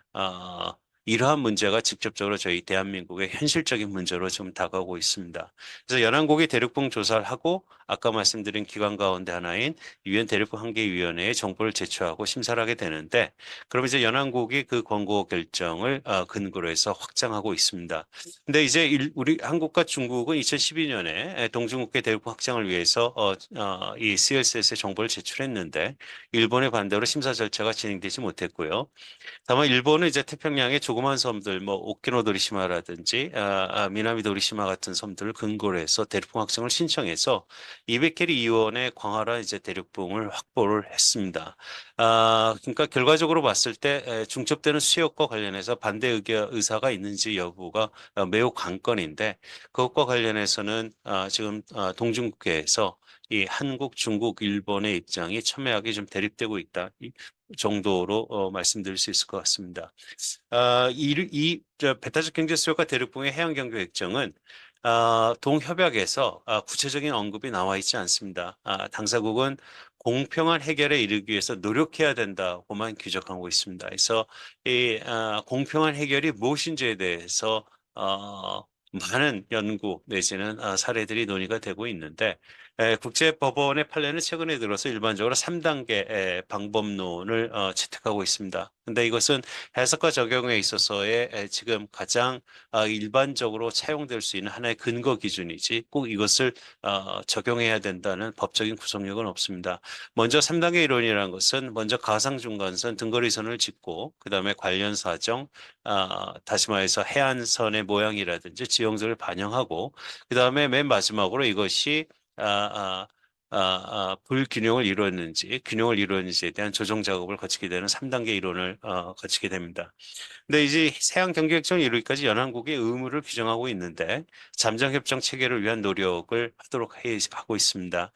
이러한 문제가 직접적으로 저희 대한민국의 현실적인 문제로 좀 다가오고 있습니다. 그래서 연안국이 대륙붕 조사를 하고 아까 말씀드린 기관 가운데 하나인 유엔 대륙붕 한계위원회에 정보를 제출하고 심사를 하게 되는데 그럼 이제 연안국이 그 권고 결정을 근거로 해서 확장하고 있습니다. 근데 이제 우리 한국과 중국은 2012년에 동중국해 대륙붕 확장을 위해서 이 CLSS에 정보를 제출했는데 일본의 반대로 심사 절차가 진행되지 못했고요. 다만 일본은 이제 태평양의 조그만 섬들, 뭐 오키노도리시마라든지 미나미도리시마 같은 섬들을 근거로 해서 대륙붕 확장을 신청해서 200캐리 이원의 광활한 이제 대륙붕을 확보를 했습니다. 그러니까 결과적으로 봤을 때 중첩되는 수역과 관련해서 반대 의사가 있는지 여부가 매우 관건인데 그것과 관련해서는 지금 동중국해에서 이 한국, 중국, 일본의 입장이 첨예하게 좀 대립되고 있다. 정도로 말씀드릴 수 있을 것 같습니다. 배타적 경제 수역과 대륙붕의 해양 경계 획정은 동협약에서 구체적인 언급이 나와 있지 않습니다. 당사국은 공평한 해결에 이르기 위해서 노력해야 된다고만 규정하고 있습니다. 그래서 이 공평한 해결이 무엇인지에 대해서 많은 연구 내지는 사례들이 논의가 되고 있는데 국제법원의 판례는 최근에 들어서 일반적으로 3단계 방법론을 채택하고 있습니다. 근데 이것은 해석과 적용에 있어서의 지금 가장 일반적으로 차용될 수 있는 하나의 근거 기준이지 꼭 이것을 적용해야 된다는 법적인 구속력은 없습니다. 먼저 3단계 이론이라는 것은 먼저 가상중간선 등거리선을 짓고 그다음에 관련 사정 다시 말해서 해안선의 모양이라든지 지형들을 반영하고 그다음에 맨 마지막으로 이것이 불균형을 이루었는지 균형을 이루었는지에 대한 조정 작업을 거치게 되는 3단계 이론을 거치게 됩니다. 근데 이제 해양 경계협정을 이루기까지 연안국의 의무를 규정하고 있는데 잠정협정 체결을 위한 노력을 하고 있습니다.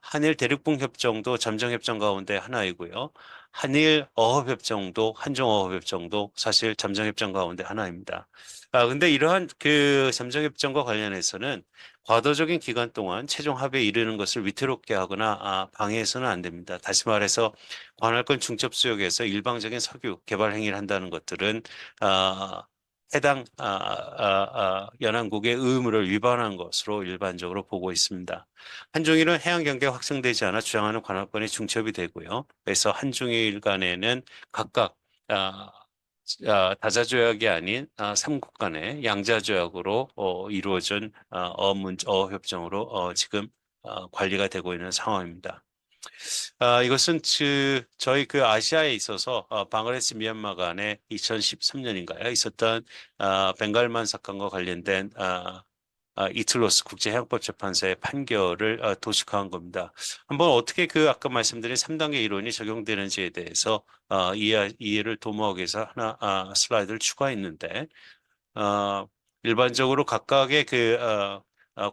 한일 대륙붕 협정도 잠정협정 가운데 하나이고요. 한일 어업협정도 한중어업협정도 사실 잠정협정 가운데 하나입니다. 근데 이러한 그 잠정협정과 관련해서는 과도적인 기간 동안 최종 합의에 이르는 것을 위태롭게 하거나 방해해서는 안 됩니다. 다시 말해서 관할권 중첩 수역에서 일방적인 석유 개발 행위를 한다는 것들은 해당 연안국의 의무를 위반한 것으로 일반적으로 보고 있습니다. 한중일은 해양 경계가 확정되지 않아 주장하는 관할권이 중첩이 되고요. 그래서 한중일 간에는 각각 다자조약이 아닌 3국 간의 양자조약으로 이루어진 어협정으로 지금 관리가 되고 있는 상황입니다. 이것은 저희 그 아시아에 있어서 방글라데시 미얀마 간에 2013년인가요? 있었던 벵갈만 사건과 관련된 이틀로스 국제해양법재판소의 판결을 도식화한 겁니다. 한번 어떻게 그 아까 말씀드린 3단계 이론이 적용되는지에 대해서 이해를 도모하기 위해서 하나 슬라이드를 추가했는데 일반적으로 각각의 그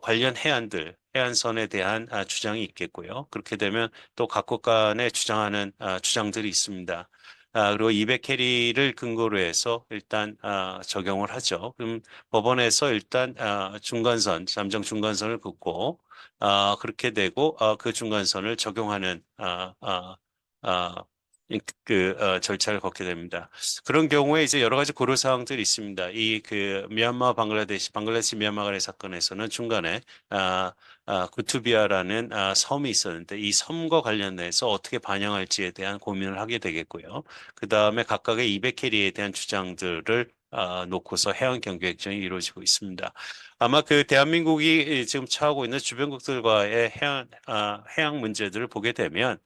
관련 해안선에 대한 주장이 있겠고요. 그렇게 되면 또 각국 간에 주장하는 주장들이 있습니다. 그리고 200캐리를 근거로 해서 일단 적용을 하죠. 그럼 법원에서 일단 잠정 중간선을 긋고 그렇게 되고 그 중간선을 적용하는 절차를 걷게 됩니다. 그런 경우에 이제 여러 가지 고려 사항들이 있습니다. 이 그 미얀마 방글라데시 미얀마 간의 사건에서는 중간에 구투비아라는 섬이 있었는데 이 섬과 관련해서 어떻게 반영할지에 대한 고민을 하게 되겠고요. 그 다음에 각각의 200캐리에 대한 주장들을 놓고서 해양 경계 협정이 이루어지고 있습니다. 아마 그 대한민국이 지금 처하고 있는 주변국들과의 해양 문제들을 보게 되면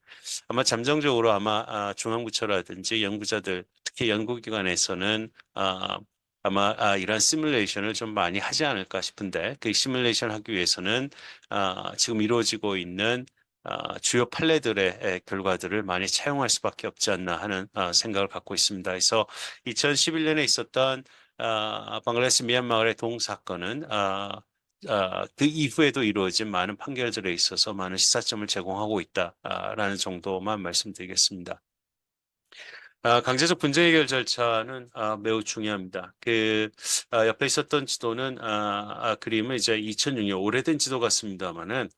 아마 잠정적으로 아마 중앙부처라든지 연구자들 특히 연구기관에서는 아마 이런 시뮬레이션을 좀 많이 하지 않을까 싶은데 그 시뮬레이션 하기 위해서는 지금 이루어지고 있는 주요 판례들의 결과들을 많이 차용할 수밖에 없지 않나 하는 생각을 갖고 있습니다. 그래서 2011년에 있었던 방글라데시 미얀마의 동사건은 그 이후에도 이루어진 많은 판결들에 있어서 많은 시사점을 제공하고 있다라는 정도만 말씀드리겠습니다. 강제적 분쟁 해결 절차는 매우 중요합니다. 옆에 있었던 지도는 그림은 이제 2006년 오래된 지도 같습니다만은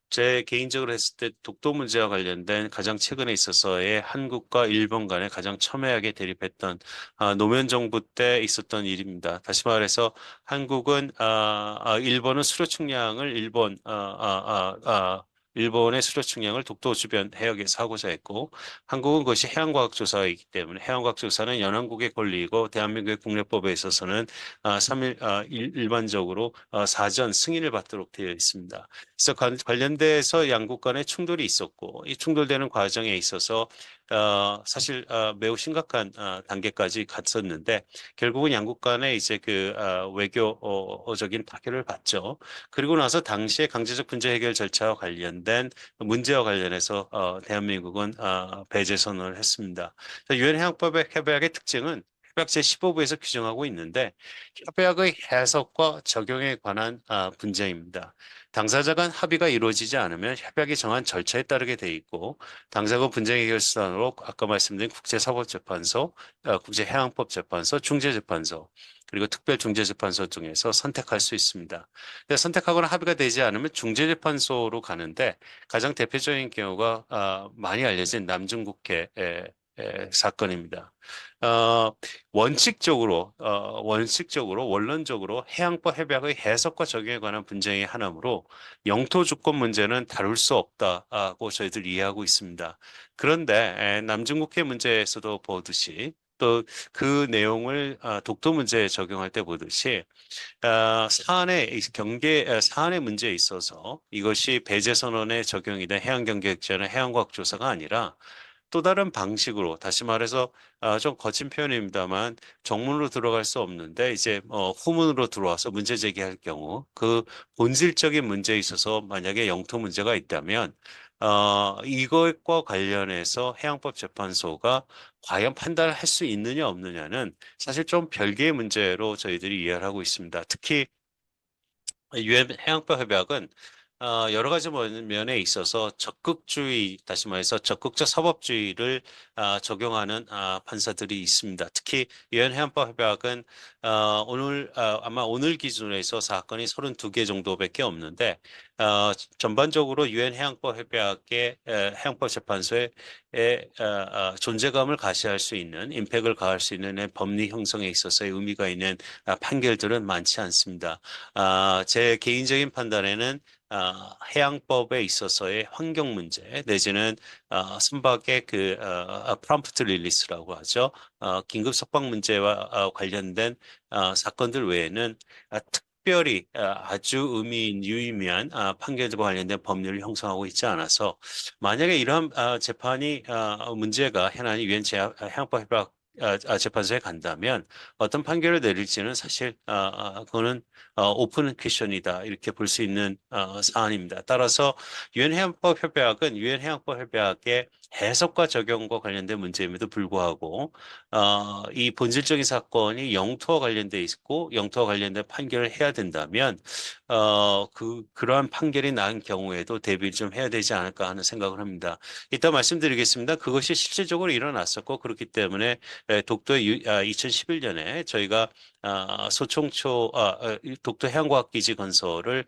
제 개인적으로 했을 때 독도 문제와 관련된 가장 최근에 있어서의 한국과 일본 간에 가장 첨예하게 대립했던 노무현 정부 때 있었던 일입니다. 다시 말해서 한국은 일본은 수료 측량을 일본의 수료 측량을 독도 주변 해역에서 하고자 했고 한국은 그것이 해양과학조사이기 때문에 해양과학조사는 연안국의 권리이고 대한민국의 국내법에 있어서는 일반적으로 사전 승인을 받도록 되어 있습니다. 그래서 관련돼서 양국 간의 충돌이 있었고 이 충돌되는 과정에 있어서 사실 매우 심각한 단계까지 갔었는데 결국은 양국 간에 이제 그 외교적인 타결을 받죠. 그리고 나서 당시에 강제적 분쟁 해결 절차와 관련된 문제와 관련해서 대한민국은 배제 선언을 했습니다. 유엔 해양법의 협약의 특징은 협약 제15부에서 규정하고 있는데 협약의 해석과 적용에 관한 분쟁입니다. 당사자 간 합의가 이루어지지 않으면 협약이 정한 절차에 따르게 돼 있고 당사자 분쟁 해결 수단으로 아까 말씀드린 국제사법재판소, 국제해양법재판소, 중재재판소 그리고 특별중재재판소 중에서 선택할 수 있습니다. 선택하거나 합의가 되지 않으면 중재재판소로 가는데 가장 대표적인 경우가 많이 알려진 남중국해 사건입니다. 원칙적으로 원론적으로 해양법 협약의 해석과 적용에 관한 분쟁이 하나므로 영토 주권 문제는 다룰 수 없다고 저희들 이해하고 있습니다. 그런데 남중국해 문제에서도 보듯이 또 그 내용을 독도 문제에 적용할 때 보듯이 사안의 문제에 있어서 이것이 배제선언에 적용이 된 해양경계획제나 해양과학조사가 아니라 또 다른 방식으로 다시 말해서 좀 거친 표현입니다만 정문으로 들어갈 수 없는데 이제 후문으로 들어와서 문제 제기할 경우 그 본질적인 문제에 있어서 만약에 영토 문제가 있다면 이것과 관련해서 해양법 재판소가 과연 판단을 할 수 있느냐 없느냐는 사실 좀 별개의 문제로 저희들이 이해를 하고 있습니다. 특히 유엔 해양법 협약은 여러 가지 면에 있어서 적극주의, 다시 말해서 적극적 사법주의를 적용하는 판사들이 있습니다. 특히 유엔 해양법 협약은 아마 오늘 기준으로 해서 사건이 32개 정도밖에 없는데 전반적으로 유엔 해양법 협약의 해양법 재판소에 존재감을 가시할 수 있는 임팩을 가할 수 있는 법리 형성에 있어서의 의미가 있는 판결들은 많지 않습니다. 제 개인적인 판단에는 해양법에 있어서의 환경 문제 내지는 선박의 프롬프트 릴리스라고 하죠. 긴급 석방 문제와 관련된 사건들 외에는 특별히 아주 유의미한 판결들과 관련된 법률을 형성하고 있지 않아서 만약에 이러한 재판이 문제가 현안이 유엔 해양법 협약 재판소에 간다면 어떤 판결을 내릴지는 사실 그거는 오픈 퀘션이다 이렇게 볼 수 있는 사안입니다. 따라서 유엔 해양법 협약의 해석과 적용과 관련된 문제임에도 불구하고 이 본질적인 사건이 영토와 관련돼 있고 영토와 관련된 판결을 해야 된다면 그러한 판결이 난 경우에도 대비를 좀 해야 되지 않을까 하는 생각을 합니다. 이따 말씀드리겠습니다. 그것이 실질적으로 일어났었고 그렇기 때문에 독도의 2011년에 저희가 독도 해양과학기지 건설을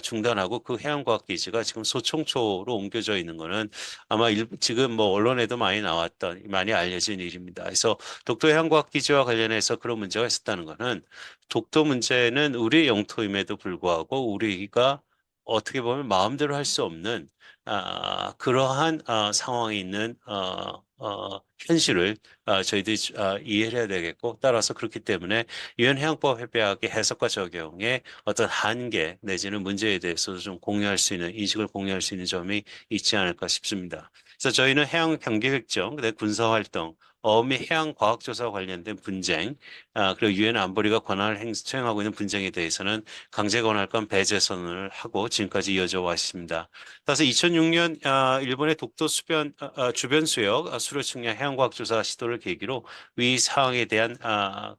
중단하고 그 해양과학기지가 지금 소총초로 옮겨져 있는 거는 아마 지금 뭐 언론에도 많이 알려진 일입니다. 그래서 독도 해양과학기지와 관련해서 그런 문제가 있었다는 거는 독도 문제는 우리의 영토임에도 불구하고 우리가 어떻게 보면 마음대로 할 수 없는 그러한 상황이 있는 현실을 저희들이 이해를 해야 되겠고 따라서 그렇기 때문에 유엔 해양법 협약의 해석과 적용의 어떤 한계 내지는 문제에 대해서도 좀 공유할 수 있는 인식을 공유할 수 있는 점이 있지 않을까 싶습니다. 그래서 저희는 해양 경계 획정, 군사 활동, 어미 해양 과학조사와 관련된 분쟁, 그리고 유엔 안보리가 권한을 수행하고 있는 분쟁에 대해서는 강제 권한권 배제 선언을 하고 지금까지 이어져 왔습니다. 따라서 2006년 일본의 독도 주변 수역 수료 측량 해양과학조사 시도를 계기로 위 사항에 대한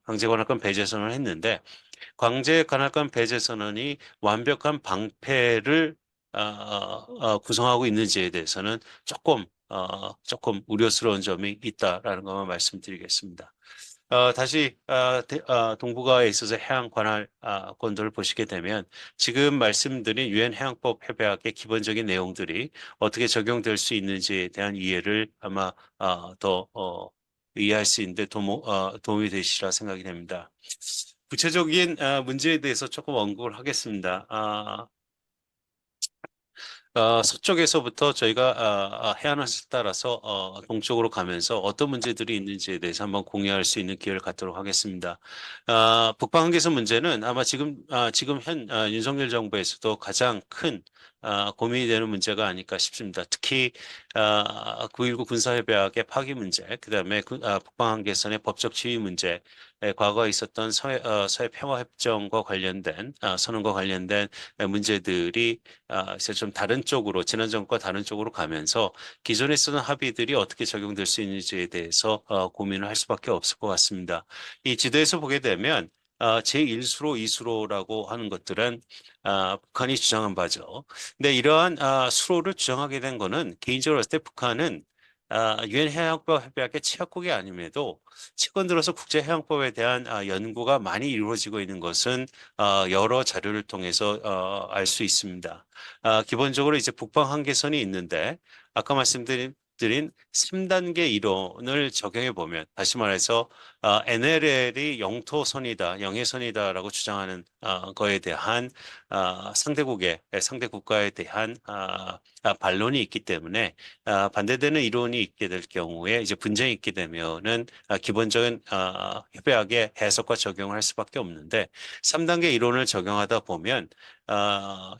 강제 권한권 배제 선언을 했는데 강제 관할권 배제 선언이 완벽한 방패를 구성하고 있는지에 대해서는 조금 우려스러운 점이 있다라는 것만 말씀드리겠습니다. 다시 동북아에 있어서 해양 관할권들을 보시게 되면 지금 말씀드린 유엔 해양법 협약의 기본적인 내용들이 어떻게 적용될 수 있는지에 대한 이해를 아마 더 이해할 수 있는데 도움이 되시리라 생각이 됩니다. 구체적인 문제에 대해서 조금 언급을 하겠습니다. 서쪽에서부터 저희가 해안을 따라서 동쪽으로 가면서 어떤 문제들이 있는지에 대해서 한번 공유할 수 있는 기회를 갖도록 하겠습니다. 북방 한계선 문제는 아마 지금 현 윤석열 정부에서도 가장 큰 고민이 되는 문제가 아닐까 싶습니다. 특히 9.19 군사협약의 파기 문제, 그다음에 북방 한계선의 법적 지위 문제, 과거에 있었던 서해 평화협정과 관련된 선언과 관련된 문제들이 이제 좀 다른 쪽으로 지난 정부와 다른 쪽으로 가면서 기존에 쓰던 합의들이 어떻게 적용될 수 있는지에 대해서 고민을 할 수밖에 없을 것 같습니다. 이 지도에서 보게 되면 제1수로, 2수로라고 하는 것들은 북한이 주장한 바죠. 근데 이러한 수로를 주장하게 된 거는 개인적으로 봤을 때 북한은 유엔 해양법 협약의 취약국이 아님에도 최근 들어서 국제해양법에 대한 연구가 많이 이루어지고 있는 것은 여러 자료를 통해서 알 수 있습니다. 기본적으로 이제 북방 한계선이 있는데 아까 말씀드린 드린 3단계 이론을 적용해 보면, 다시 말해서 NLL이 영토선이다, 영해선이다라고 주장하는 거에 대한 상대 국가에 대한 반론이 있기 때문에 반대되는 이론이 있게 될 경우에 이제 분쟁이 있게 되면은 기본적인 협약의 해석과 적용을 할 수밖에 없는데, 3단계 이론을 적용하다 보면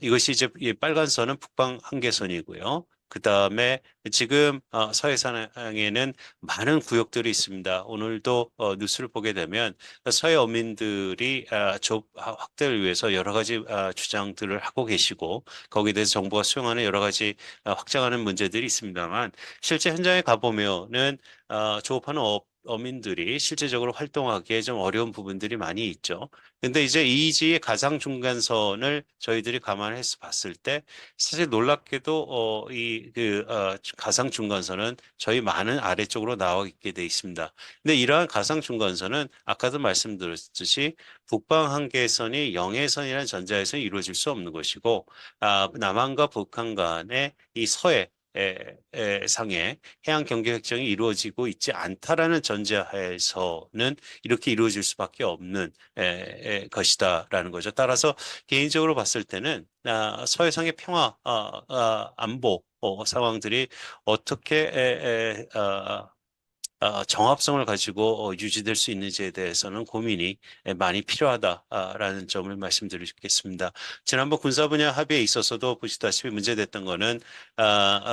이것이 이제 이 빨간 선은 북방 한계선이고요. 그 다음에 지금 서해상에는 많은 구역들이 있습니다. 오늘도 뉴스를 보게 되면 서해 어민들이 조 확대를 위해서 여러 가지 주장들을 하고 계시고, 거기에 대해서 정부가 수용하는 여러 가지 확장하는 문제들이 있습니다만, 실제 현장에 가보면은 조업하는 어민들이 실제적으로 활동하기에 좀 어려운 부분들이 많이 있죠. 근데 이제 이지의 가장 중간선을 저희들이 감안해서 봤을 때, 사실 놀랍게도 가상 중간선은 저희 많은 아래쪽으로 나와 있게 돼 있습니다. 근데 이러한 가상 중간선은 아까도 말씀드렸듯이 북방 한계선이 영해선이라는 전제에서 이루어질 수 없는 것이고, 남한과 북한 간의 이 서해 상의 해양 경계 획정이 이루어지고 있지 않다라는 전제하에서는 이렇게 이루어질 수밖에 없는 것이다라는 거죠. 따라서 개인적으로 봤을 때는 서해상의 평화 안보 상황들이 어떻게 정합성을 가지고 유지될 수 있는지에 대해서는 고민이 많이 필요하다라는 점을 말씀드리겠습니다. 지난번 군사 분야 합의에 있어서도 보시다시피 문제됐던 거는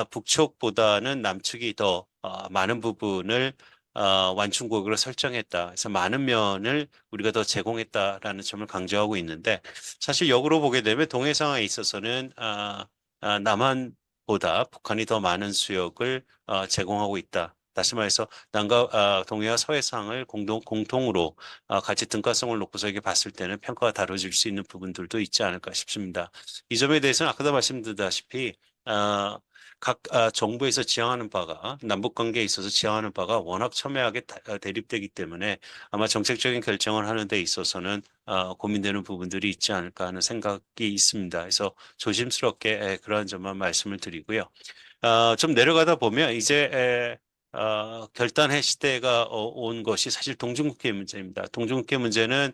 북측보다는 남측이 더 많은 부분을 완충구역으로 설정했다. 그래서 많은 면을 우리가 더 제공했다라는 점을 강조하고 있는데, 사실 역으로 보게 되면 동해 상황에 있어서는 남한보다 북한이 더 많은 수역을 제공하고 있다. 다시 말해서 남과 동해와 서해상을 공통으로 같이 등가성을 놓고서 이게 봤을 때는 평가가 다뤄질 수 있는 부분들도 있지 않을까 싶습니다. 이 점에 대해서는 아까도 말씀드렸다시피 각 정부에서 지향하는 바가, 남북 관계에 있어서 지향하는 바가 워낙 첨예하게 대립되기 때문에 아마 정책적인 결정을 하는 데 있어서는 고민되는 부분들이 있지 않을까 하는 생각이 있습니다. 그래서 조심스럽게 그러한 점만 말씀을 드리고요. 좀 내려가다 보면 이제 결단의 시대가 온 것이 사실 동중국해 문제입니다. 동중국해 문제는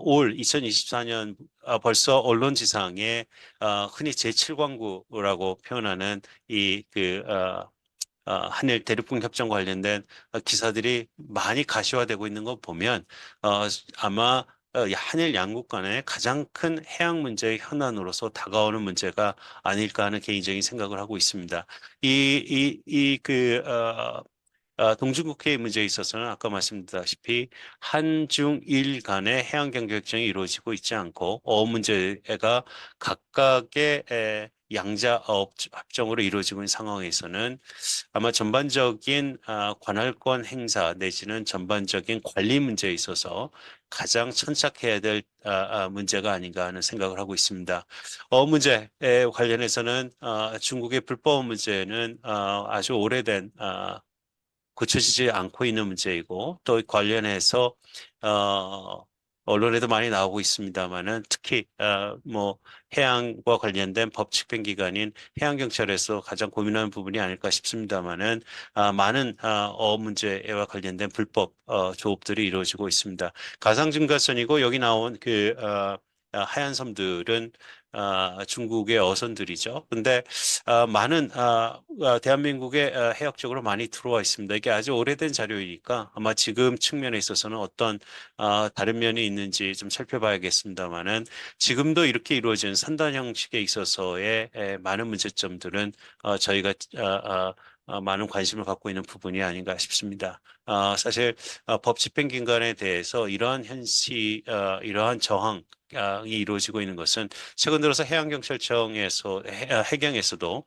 올 2024년 벌써 언론지상에 흔히 제7광구라고 표현하는 한일 대륙붕 협정 관련된 기사들이 많이 가시화되고 있는 거 보면 아마 한일 양국 간의 가장 큰 해양 문제의 현안으로서 다가오는 문제가 아닐까 하는 개인적인 생각을 하고 있습니다. 동중국해의 문제에 있어서는 아까 말씀드렸다시피 한중일 간의 해양 경계 협정이 이루어지고 있지 않고 문제가 각각의 양자 합정으로 이루어지고 있는 상황에서는 아마 전반적인 관할권 행사 내지는 전반적인 관리 문제에 있어서 가장 천착해야 될 문제가 아닌가 하는 생각을 하고 있습니다. 문제에 관련해서는 중국의 불법 문제는 아주 오래된 고쳐지지 않고 있는 문제이고, 또 관련해서 언론에도 많이 나오고 있습니다만은 특히 해양과 관련된 법 집행 기관인 해양경찰에서 가장 고민하는 부분이 아닐까 싶습니다만은 많은 문제와 관련된 불법 조업들이 이루어지고 있습니다. 가상증가선이고 여기 나온 하얀 섬들은 중국의 어선들이죠. 근데 많은 대한민국에 해역적으로 많이 들어와 있습니다. 이게 아주 오래된 자료이니까 아마 지금 측면에 있어서는 어떤 다른 면이 있는지 좀 살펴봐야겠습니다만은, 지금도 이렇게 이루어진 산단 형식에 있어서의 많은 문제점들은 저희가 많은 관심을 갖고 있는 부분이 아닌가 싶습니다. 사실 법 집행기관에 대해서 이러한 이러한 저항 이 이루어지고 있는 것은 최근 들어서 해양경찰청에서 해경에서도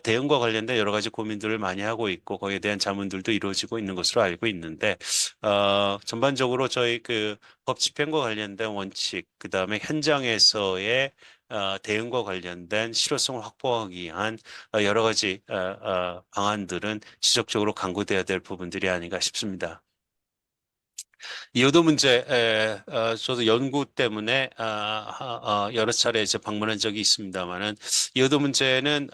대응과 관련된 여러 가지 고민들을 많이 하고 있고, 거기에 대한 자문들도 이루어지고 있는 것으로 알고 있는데, 전반적으로 저희 법 집행과 관련된 원칙, 그 다음에 현장에서의 대응과 관련된 실효성을 확보하기 위한 여러 가지 방안들은 지속적으로 강구돼야 될 부분들이 아닌가 싶습니다. 이효도 문제, 저도 연구 때문에 여러 차례 이제 방문한 적이 있습니다만은, 이효도 문제는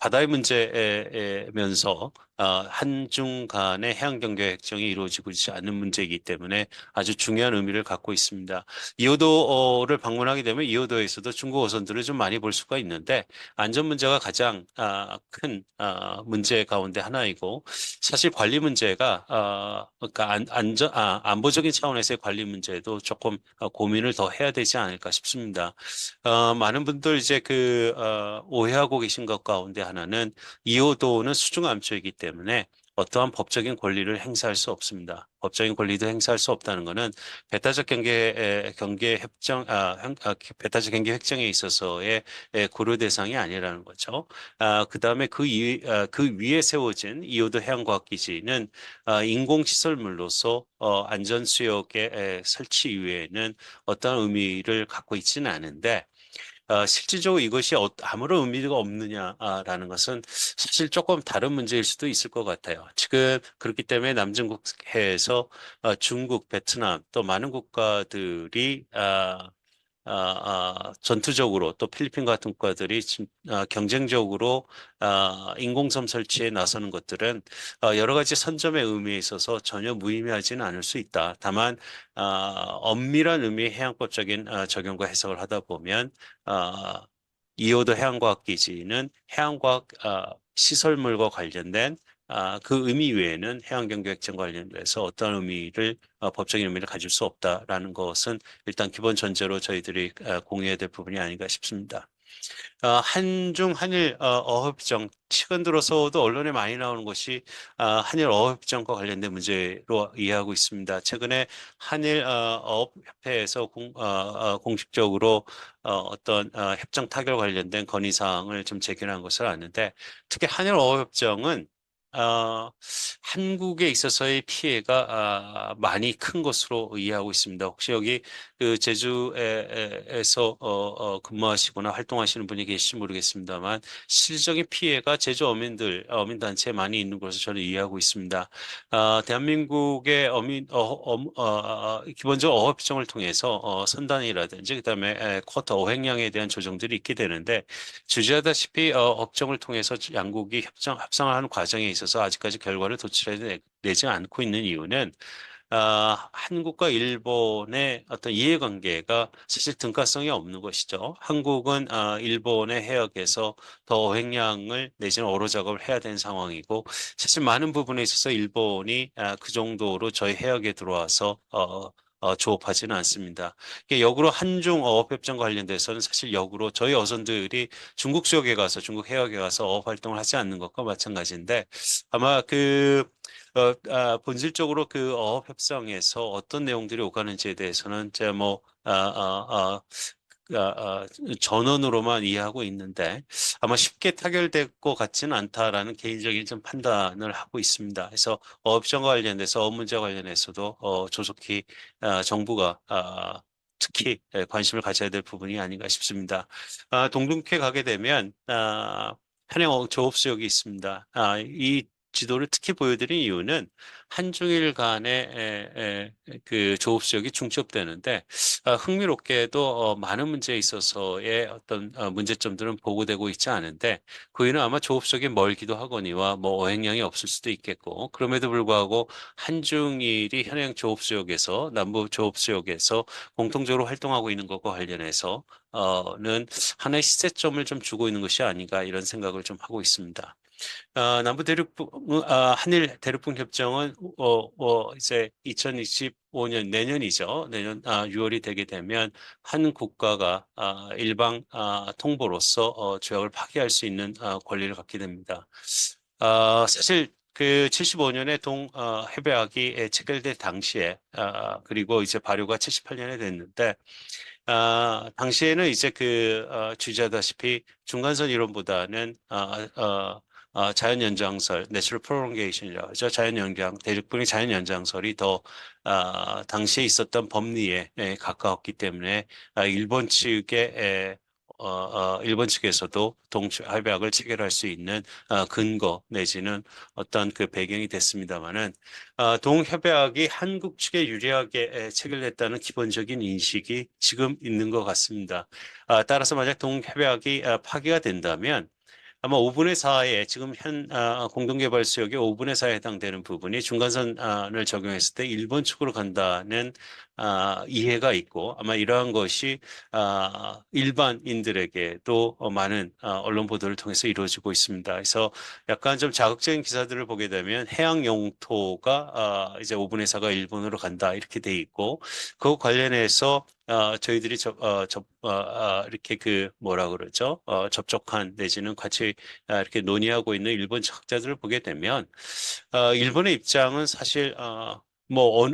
바다의 문제면서 한중 간의 해양 경계 획정이 이루어지고 있지 않은 문제이기 때문에 아주 중요한 의미를 갖고 있습니다. 이호도를 방문하게 되면 이호도에서도 중국 어선들을 좀 많이 볼 수가 있는데 안전 문제가 가장 큰 문제 가운데 하나이고 사실 관리 문제가 그러니까 안보적인 차원에서의 관리 문제도 조금 고민을 더 해야 되지 않을까 싶습니다. 많은 분들 이제 오해하고 계신 것 가운데 하나는 이호도는 수중암초이기 때문에 어떠한 법적인 권리를 행사할 수 없습니다. 법적인 권리도 행사할 수 없다는 것은 배타적 경계 협정, 배타적 경계 획정에 있어서의 고려 대상이 아니라는 거죠. 그다음에 그 위에 세워진 이호도 해양과학기지는 인공시설물로서 안전수역의 설치 이외에는 어떤 의미를 갖고 있지는 않은데 실질적으로 이것이 아무런 의미가 없느냐라는 것은 사실 조금 다른 문제일 수도 있을 것 같아요. 지금 그렇기 때문에 남중국 해에서 중국, 베트남 또 많은 국가들이 전투적으로 또 필리핀 같은 국가들이 경쟁적으로 인공섬 설치에 나서는 것들은 여러 가지 선점의 의미에 있어서 전혀 무의미하지는 않을 수 있다. 다만 엄밀한 의미의 해양법적인 적용과 해석을 하다 보면 이호도 해양과학기지는 해양과학 시설물과 관련된 그 의미 외에는 해양경계획정 관련돼서 어떤 의미를 법적인 의미를 가질 수 없다라는 것은 일단 기본 전제로 저희들이 공유해야 될 부분이 아닌가 싶습니다. 한중 한일 어협정 최근 들어서도 언론에 많이 나오는 것이 한일 어협정과 관련된 문제로 이해하고 있습니다. 최근에 한일 어업협회에서 공식적으로 어떤 협정 타결 관련된 건의 사항을 좀 제기한 것을 아는데 특히 한일 어협정은 한국에 있어서의 피해가 많이 큰 것으로 이해하고 있습니다. 혹시 여기 제주에서 근무하시거나 활동하시는 분이 계실지 모르겠습니다만 실질적인 피해가 제주 어민단체에 많이 있는 것으로 저는 이해하고 있습니다. 대한민국의 기본적으로 어업협정을 통해서 선단이라든지 그다음에 쿼터 어획량에 대한 조정들이 있게 되는데 주지하다시피 업정을 통해서 양국이 협상을 하는 과정에 있어서 아직까지 결과를 도출해내지 않고 있는 이유는 한국과 일본의 어떤 이해관계가 사실 등가성이 없는 것이죠. 한국은 일본의 해역에서 더 어획량을 내지는 어로 작업을 해야 되는 상황이고 사실 많은 부분에 있어서 일본이 그 정도로 저희 해역에 들어와서 조업하지는 않습니다. 역으로 한중 어업협정 관련돼서는 사실 역으로 저희 어선들이 중국 지역에 가서 중국 해역에 가서 어업 활동을 하지 않는 것과 마찬가지인데 아마 본질적으로 그 어업 협상에서 어떤 내용들이 오가는지에 대해서는 제가 전원으로만 이해하고 있는데 아마 쉽게 타결될 것 같지는 않다라는 개인적인 좀 판단을 하고 있습니다. 그래서 어업정과 관련돼서 어업 문제 관련해서도 조속히 정부가 특히 관심을 가져야 될 부분이 아닌가 싶습니다. 동등께 가게 되면 한양 조업수역이 있습니다. 이 지도를 특히 보여드린 이유는 한중일 간의 그 조업수역이 중첩되는데 흥미롭게도 많은 문제에 있어서의 어떤 문제점들은 보고되고 있지 않은데 그 이유는 아마 조업수역이 멀기도 하거니와 어획량이 없을 수도 있겠고 그럼에도 불구하고 한중일이 현행 조업수역에서 남부 조업수역에서 공통적으로 활동하고 있는 것과 관련해서 는 하나의 시세점을 좀 주고 있는 것이 아닌가 이런 생각을 좀 하고 있습니다. 한일 대륙붕 협정은 이제 2025년 내년이죠. 내년 6월이 되게 되면 한 국가가 일방 통보로서 조약을 파기할 수 있는 권리를 갖게 됩니다. 사실 그 75년에 해배학이 체결될 당시에 그리고 이제 발효가 78년에 됐는데 당시에는 이제 주지하다시피 중간선 이론보다는 자연 연장설, 내추럴 프롤ongation 이라고 하죠. 대륙분의 자연 연장설이 더 당시에 있었던 법리에 가까웠기 때문에 일본 측에서도 해배학을 체결할 수 있는 근거 내지는 어떤 그 배경이 됐습니다마는 동협약이 한국 측에 유리하게 체결됐다는 기본적인 인식이 지금 있는 것 같습니다. 따라서 만약 동협약이 파기가 된다면 아마 5분의 4에 지금 공동개발 수역의 5분의 4에 해당되는 부분이 중간선을 적용했을 때 일본 측으로 간다는 이해가 있고 아마 이러한 것이 일반인들에게도 많은 언론 보도를 통해서 이루어지고 있습니다. 그래서 약간 좀 자극적인 기사들을 보게 되면 해양 영토가 이제 5분의 4가 일본으로 간다 이렇게 돼 있고 그 관련해서 저희들이 이렇게 그 뭐라 그러죠? 접촉한 내지는 같이 이렇게 논의하고 있는 일본 학자들을 보게 되면 일본의 입장은 사실 뭐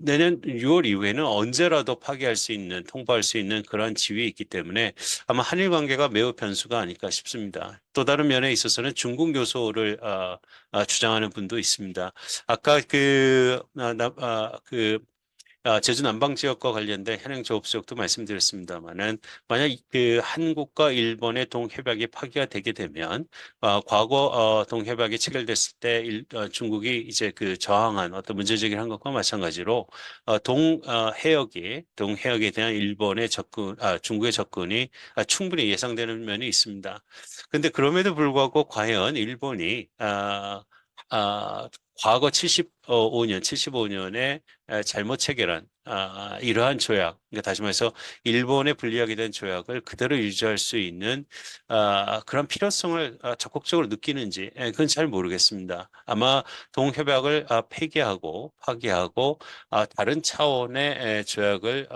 내년 6월 이후에는 언제라도 파기할 수 있는 통보할 수 있는 그러한 지위에 있기 때문에 아마 한일 관계가 매우 변수가 아닐까 싶습니다. 또 다른 면에 있어서는 중국 요소를 주장하는 분도 있습니다. 아까 제주 남방 지역과 관련된 현행 조업 지역도 말씀드렸습니다만은 만약 그 한국과 일본의 동협약이 파기가 되게 되면 과거 동협약이 체결됐을 때 중국이 이제 그 저항한 어떤 문제 제기를 한 것과 마찬가지로 동해역에 대한 일본의 중국의 접근이 충분히 예상되는 면이 있습니다. 근데 그럼에도 불구하고 과연 일본이 과거 75년에 잘못 체결한 이러한 조약, 그러니까 다시 말해서 일본에 불리하게 된 조약을 그대로 유지할 수 있는 그런 필요성을 적극적으로 느끼는지 그건 잘 모르겠습니다. 아마 동협약을 폐기하고 파기하고 다른 차원의 조약을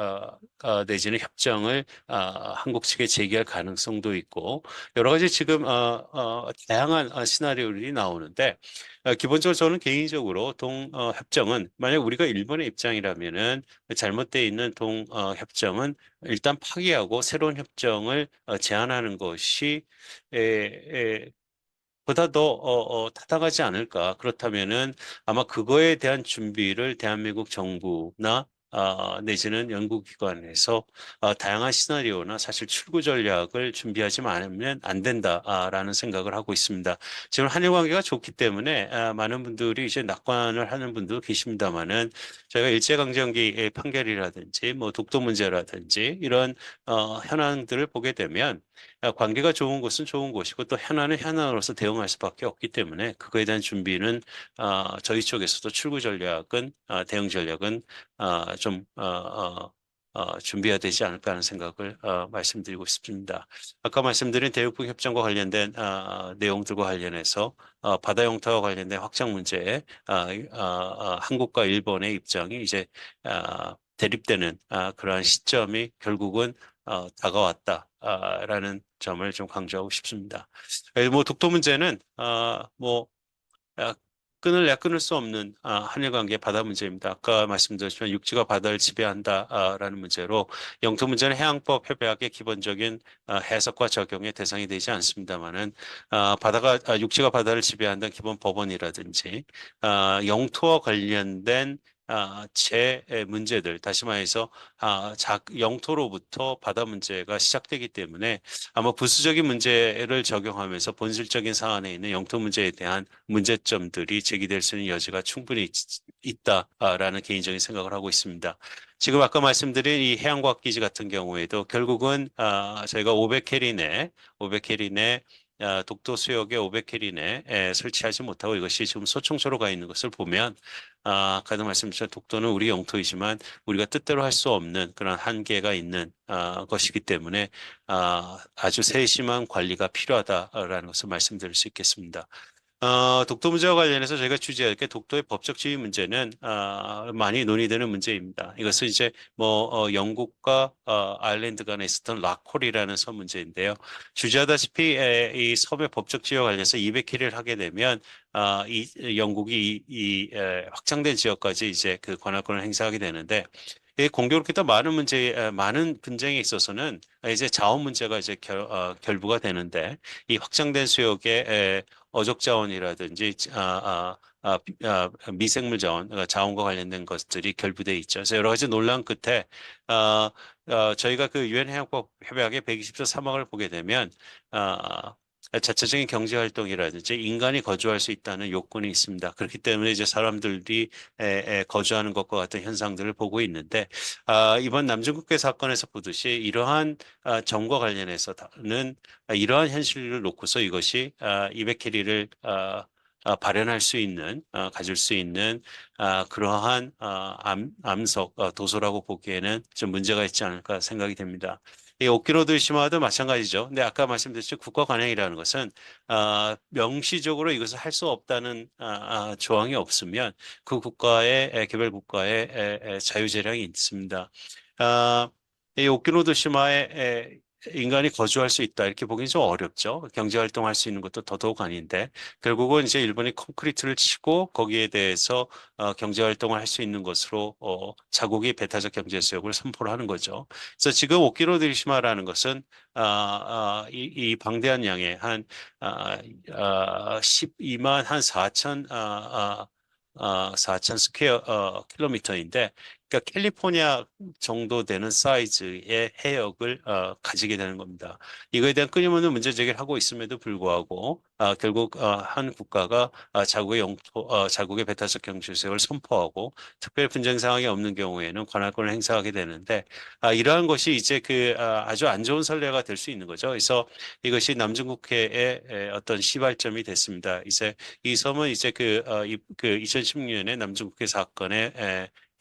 내지는 협정을 한국 측에 제기할 가능성도 있고 여러 가지 지금 다양한 시나리오들이 나오는데 기본적으로 저는 개인적으로 협정은 만약 우리가 일본의 입장이라면은 잘못되어 있는 협정은 일단 파기하고 새로운 협정을 제안하는 것이 보다 더 타당하지 않을까. 그렇다면은 아마 그거에 대한 준비를 대한민국 정부나 내지는 연구기관에서 다양한 시나리오나 사실 출구 전략을 준비하지 않으면 안 된다라는 생각을 하고 있습니다. 지금 한일 관계가 좋기 때문에 많은 분들이 이제 낙관을 하는 분도 계십니다만은 저희가 일제강점기의 판결이라든지 뭐 독도 문제라든지 이런 현황들을 보게 되면 관계가 좋은 곳은 좋은 곳이고 또 현안은 현안으로서 대응할 수밖에 없기 때문에 그거에 대한 준비는 저희 쪽에서도 출구 전략은 대응 전략은 좀 준비해야 되지 않을까 하는 생각을 말씀드리고 싶습니다. 아까 말씀드린 대륙붕 협정과 관련된 내용들과 관련해서 바다 영토와 관련된 확장 문제에 한국과 일본의 입장이 이제 대립되는 그러한 시점이 결국은 다가왔다라는 점을 좀 강조하고 싶습니다. 뭐 독도 문제는 뭐 끊을 수 없는 한일 관계 바다 문제입니다. 아까 말씀드렸지만 육지가 바다를 지배한다라는 문제로 영토 문제는 해양법 협약의 기본적인 해석과 적용의 대상이 되지 않습니다만은 육지가 바다를 지배한다는 기본 법원이라든지 영토와 관련된 제 문제들 다시 말해서 영토로부터 바다 문제가 시작되기 때문에 아마 부수적인 문제를 적용하면서 본질적인 사안에 있는 영토 문제에 대한 문제점들이 제기될 수 있는 여지가 충분히 있다라는 개인적인 생각을 하고 있습니다. 지금 아까 말씀드린 이 해양과학기지 같은 경우에도 결국은 저희가 500캐리 내 독도 수역에 500캐리 내에 설치하지 못하고 이것이 지금 소총초로 가 있는 것을 보면 아까도 말씀드렸지만 독도는 우리 영토이지만 우리가 뜻대로 할 수 없는 그런 한계가 있는 것이기 때문에 아주 세심한 관리가 필요하다라는 것을 말씀드릴 수 있겠습니다. 독도 문제와 관련해서 저희가 취재할 게 독도의 법적 지위 문제는 많이 논의되는 문제입니다. 이것은 이제 뭐 영국과 아일랜드 간에 있었던 락홀이라는 섬 문제인데요. 주지하다시피 이 섬의 법적 지위와 관련해서 200캐리를 하게 되면 영국이 확장된 지역까지 이제 그 관할권을 행사하게 되는데 공교롭게 또 많은 분쟁에 있어서는 이제 자원 문제가 이제 결부가 되는데 이 확장된 수역에 어족 자원이라든지 미생물 자원, 그러니까 자원과 관련된 것들이 결부돼 있죠. 그래서 여러 가지 논란 끝에 저희가 그 유엔 해양법 협약의 120조 3항을 보게 되면 자체적인 경제 활동이라든지 인간이 거주할 수 있다는 요건이 있습니다. 그렇기 때문에 이제 사람들이 거주하는 것과 같은 현상들을 보고 있는데 이번 남중국해 사건에서 보듯이 이러한 점과 관련해서는 이러한 현실을 놓고서 이것이 200캐리를 발현할 수 있는, 가질 수 있는 그러한 암석, 도서라고 보기에는 좀 문제가 있지 않을까 생각이 됩니다. 이 오키노도시마도 마찬가지죠. 근데 아까 말씀드렸죠. 국가 관행이라는 것은 명시적으로 이것을 할 수 없다는 조항이 없으면 그 국가의 개별 국가의 자유재량이 있습니다. 이 오키노도시마에 인간이 거주할 수 있다 이렇게 보기는 좀 어렵죠. 경제 활동할 수 있는 것도 더더욱 아닌데 결국은 이제 일본이 콘크리트를 치고 거기에 대해서 경제 활동을 할 수 있는 것으로 자국이 배타적 경제 수역을 선포를 하는 거죠. 그래서 지금 오키노도시마라는 것은 이 방대한 양의 한 12만 한 4천 4천 스퀘어 킬로미터인데 그러니까 캘리포니아 정도 되는 사이즈의 해역을 가지게 되는 겁니다. 이거에 대한 끊임없는 문제 제기를 하고 있음에도 불구하고 결국 한 국가가 자국의 영토, 자국의 배타적 경제수역을 선포하고 특별 분쟁 상황이 없는 경우에는 관할권을 행사하게 되는데 이러한 것이 이제 아주 안 좋은 선례가 될 수 있는 거죠. 그래서 이것이 남중국해의 어떤 시발점이 됐습니다. 이제 이 섬은 이제 2016년에 남중국해 사건의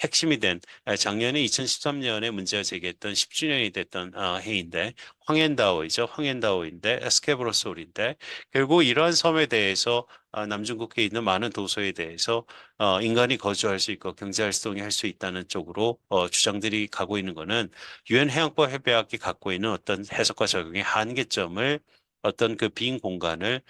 핵심이 된 작년에 2013년에 문제가 제기했던 10주년이 됐던 해인데 황헨다오이죠. 황헨다오인데 스케브로솔인데 결국 이러한 섬에 대해서 남중국해에 있는 많은 도서에 대해서 인간이 거주할 수 있고 경제 활동이 할 수 있다는 쪽으로 주장들이 가고 있는 것은 유엔 해양법 협약이 갖고 있는 어떤 해석과 적용의 한계점을 어떤 그 빈 공간을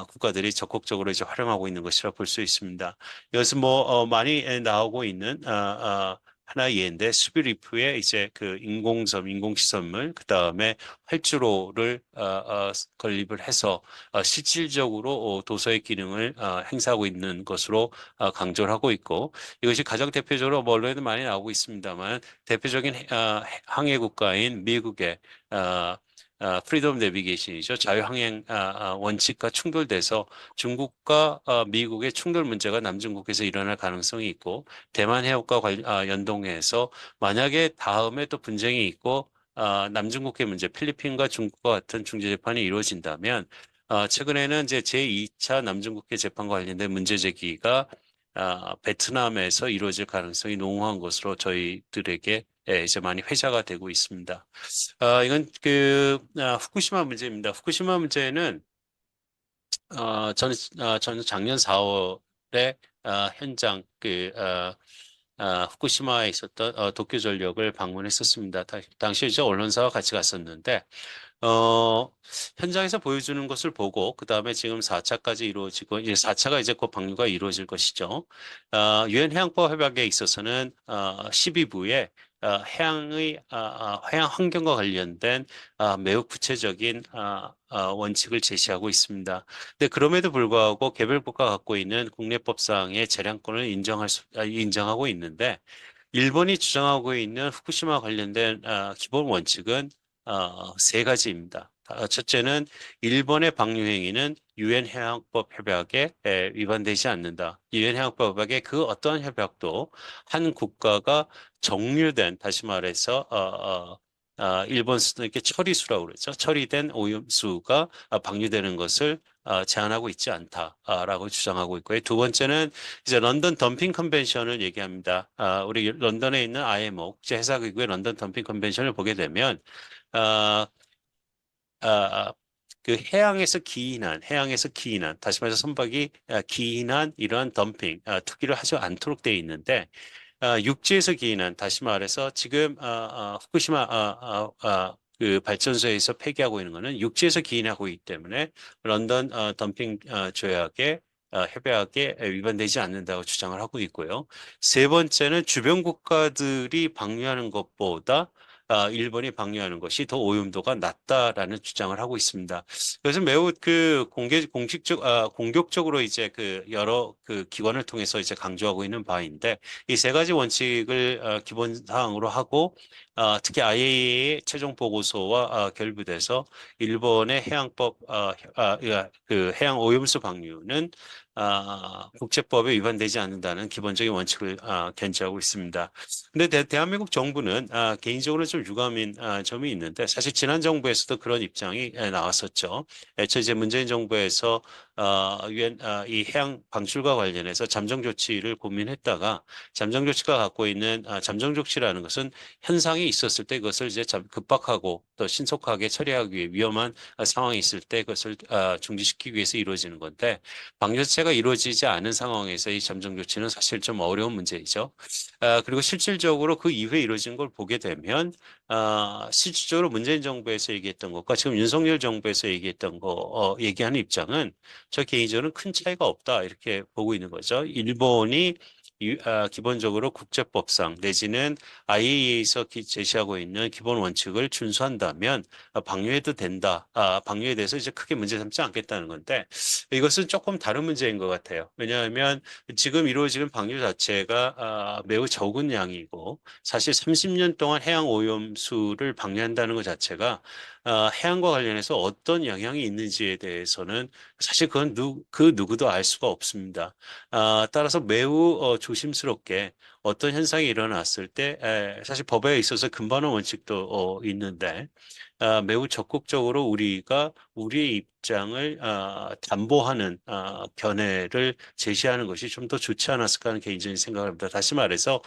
국가들이 적극적으로 이제 활용하고 있는 것이라 볼 수 있습니다. 이것은 많이 나오고 있는 하나의 예인데 수비리프의 이제 그 인공섬, 인공시설물, 그 다음에 활주로를 건립을 해서 실질적으로 도서의 기능을 행사하고 있는 것으로 강조를 하고 있고 이것이 가장 대표적으로 언론에도 많이 나오고 있습니다만 대표적인 항해 국가인 미국의 프리덤 내비게이션이죠. 자유항행 원칙과 충돌돼서 중국과 미국의 충돌 문제가 남중국해에서 일어날 가능성이 있고 대만 해역과 연동해서 만약에 다음에 또 분쟁이 있고 남중국해 문제, 필리핀과 중국과 같은 중재 재판이 이루어진다면 최근에는 이제 제2차 남중국해 재판과 관련된 문제 제기가 베트남에서 이루어질 가능성이 농후한 것으로 저희들에게 이제 많이 회자가 되고 있습니다. 이건 후쿠시마 문제입니다. 후쿠시마 문제는 저는 작년 4월에 현장 후쿠시마에 있었던 도쿄전력을 방문했었습니다. 당시 이제 언론사와 같이 갔었는데 현장에서 보여주는 것을 보고 그 다음에 지금 4차까지 이루어지고 이제 4차가 이제 곧 방류가 이루어질 것이죠. 유엔 해양법 협약에 있어서는 12부에 해양 환경과 관련된 매우 구체적인 원칙을 제시하고 있습니다. 근데 그럼에도 불구하고 개별 국가가 갖고 있는 국내법상의 재량권을 인정하고 있는데 일본이 주장하고 있는 후쿠시마 관련된 기본 원칙은 세 가지입니다. 첫째는 일본의 방류 행위는 유엔 해양법 협약에 위반되지 않는다. 유엔 해양법 협약의 그 어떠한 협약도 한 국가가 정류된 다시 말해서 일본 수도 이렇게 처리수라고 그러죠. 처리된 오염수가 방류되는 것을 제한하고 있지 않다라고 주장하고 있고요. 두 번째는 이제 런던 덤핑 컨벤션을 얘기합니다. 우리 런던에 있는 IMO 국제해사기구의 런던 덤핑 컨벤션을 보게 되면 그 해양에서 기인한, 다시 말해서 선박이 기인한 이러한 덤핑, 투기를 하지 않도록 되어 있는데, 육지에서 기인한, 다시 말해서 지금 후쿠시마 그 발전소에서 폐기하고 있는 것은 육지에서 기인하고 있기 때문에 런던 덤핑 조약의 협약에 위반되지 않는다고 주장을 하고 있고요. 세 번째는 주변 국가들이 방류하는 것보다 일본이 방류하는 것이 더 오염도가 낮다라는 주장을 하고 있습니다. 그래서 매우 그 공격적으로 이제 그 여러 그 기관을 통해서 이제 강조하고 있는 바인데 이 세 가지 원칙을 기본 사항으로 하고 특히 IAEA의 최종 보고서와 결부돼서 일본의 해양법 그 해양 오염수 방류는 국제법에 위반되지 않는다는 기본적인 원칙을 견지하고 있습니다. 근데 대한민국 정부는 개인적으로 좀 유감인 점이 있는데 사실 지난 정부에서도 그런 입장이 나왔었죠. 애초에 이제 문재인 정부에서 이 해양 방출과 관련해서 잠정 조치를 고민했다가 잠정 조치가 갖고 있는 잠정 조치라는 것은 현상이 있었을 때 그것을 이제 급박하고 또 신속하게 처리하기 위해 위험한 상황이 있을 때 그것을 중지시키기 위해서 이루어지는 건데 방류 자체가 이루어지지 않은 상황에서 이 잠정 조치는 사실 좀 어려운 문제이죠. 그리고 실질적으로 그 이후에 이루어진 걸 보게 되면 실질적으로 문재인 정부에서 얘기했던 것과 지금 윤석열 정부에서 얘기했던 거 얘기하는 입장은 저 개인적으로는 큰 차이가 없다 이렇게 보고 있는 거죠. 일본이 기본적으로 국제법상 내지는 IAEA에서 제시하고 있는 기본 원칙을 준수한다면 방류해도 된다. 방류에 대해서 이제 크게 문제 삼지 않겠다는 건데 이것은 조금 다른 문제인 것 같아요. 왜냐하면 지금 이루어지는 방류 자체가 매우 적은 양이고 사실 30년 동안 해양 오염수를 방류한다는 것 자체가 해양과 관련해서 어떤 영향이 있는지에 대해서는 사실 그건 그 누구도 알 수가 없습니다. 따라서 매우 조심스럽게 어떤 현상이 일어났을 때 사실 법에 있어서 금반원 원칙도 있는데 매우 적극적으로 우리가 우리의 입장을 담보하는 견해를 제시하는 것이 좀 더 좋지 않았을까 하는 개인적인 생각을 합니다. 다시 말해서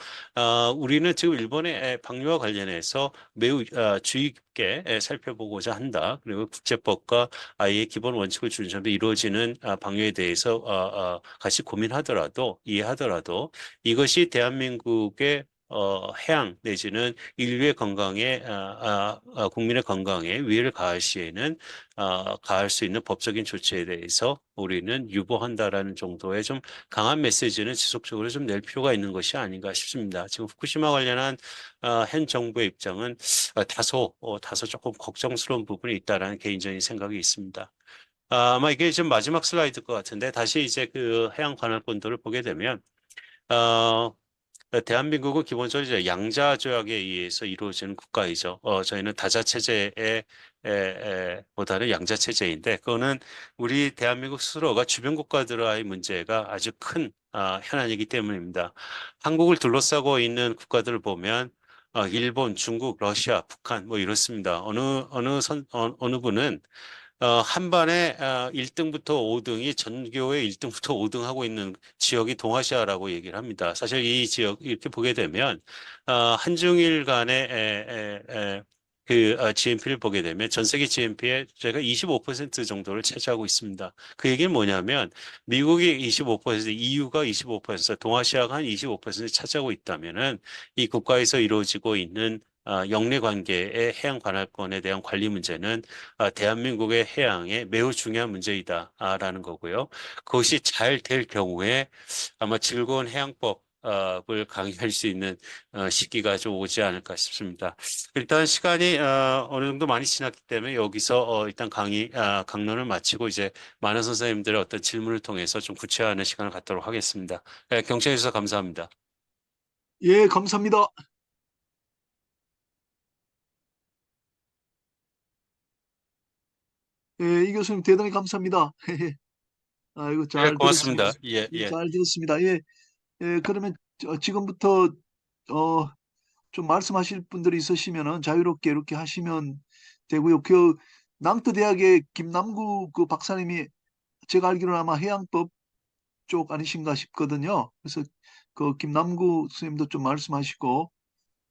우리는 지금 일본의 방류와 관련해서 매우 주의 깊게 살펴보고자 한다. 그리고 국제법과 아예 기본 원칙을 준수하며 이루어지는 방류에 대해서 같이 고민하더라도 이해하더라도 이것이 대한민국의 해양 내지는 인류의 건강에 국민의 건강에 위해를 가할 시에는 가할 수 있는 법적인 조치에 대해서 우리는 유보한다라는 정도의 좀 강한 메시지는 지속적으로 좀 낼 필요가 있는 것이 아닌가 싶습니다. 지금 후쿠시마 관련한 현 정부의 입장은 다소 조금 걱정스러운 부분이 있다라는 개인적인 생각이 있습니다. 아마 이게 좀 마지막 슬라이드일 것 같은데 다시 이제 그 해양 관할권도를 보게 되면 대한민국은 기본적으로 이제 양자 조약에 의해서 이루어지는 국가이죠. 저희는 다자 체제에 보다는 양자 체제인데 그거는 우리 대한민국 스스로가 주변 국가들과의 문제가 아주 큰 현안이기 때문입니다. 한국을 둘러싸고 있는 국가들을 보면 일본, 중국, 러시아, 북한 뭐 이렇습니다. 어느 분은 한반에 1등부터 5등이 전교의 1등부터 5등 하고 있는 지역이 동아시아라고 얘기를 합니다. 사실 이 지역 이렇게 보게 되면 한중일 간의 GNP를 보게 되면 전 세계 GNP의 저희가 25% 정도를 차지하고 있습니다. 그 얘기는 뭐냐면 미국이 25%, EU가 25%, 동아시아가 한 25% 차지하고 있다면은 이 국가에서 이루어지고 있는 영내 관계의 해양 관할권에 대한 관리 문제는 대한민국의 해양에 매우 중요한 문제이다라는 거고요. 그것이 잘 될 경우에 아마 즐거운 해양법을 강의할 수 있는 시기가 좀 오지 않을까 싶습니다. 일단 시간이 어느 정도 많이 지났기 때문에 여기서 일단 강론을 마치고 이제 많은 선생님들의 어떤 질문을 통해서 좀 구체화하는 시간을 갖도록 하겠습니다. 경청해 주셔서 감사합니다. 예, 감사합니다. 예, 이 교수님 대단히 감사합니다. 아이고, 예, 잘 고맙습니다. 들었습니다. 예, 예, 예. 잘 들었습니다. 예, 그러면 지금부터 좀 말씀하실 분들이 있으시면은 자유롭게 이렇게 하시면 되고요. 그 낭트 대학의 김남구 그 박사님이 제가 알기로는 아마 해양법 쪽 아니신가 싶거든요. 그래서 그 김남구 선생님도 좀 말씀하시고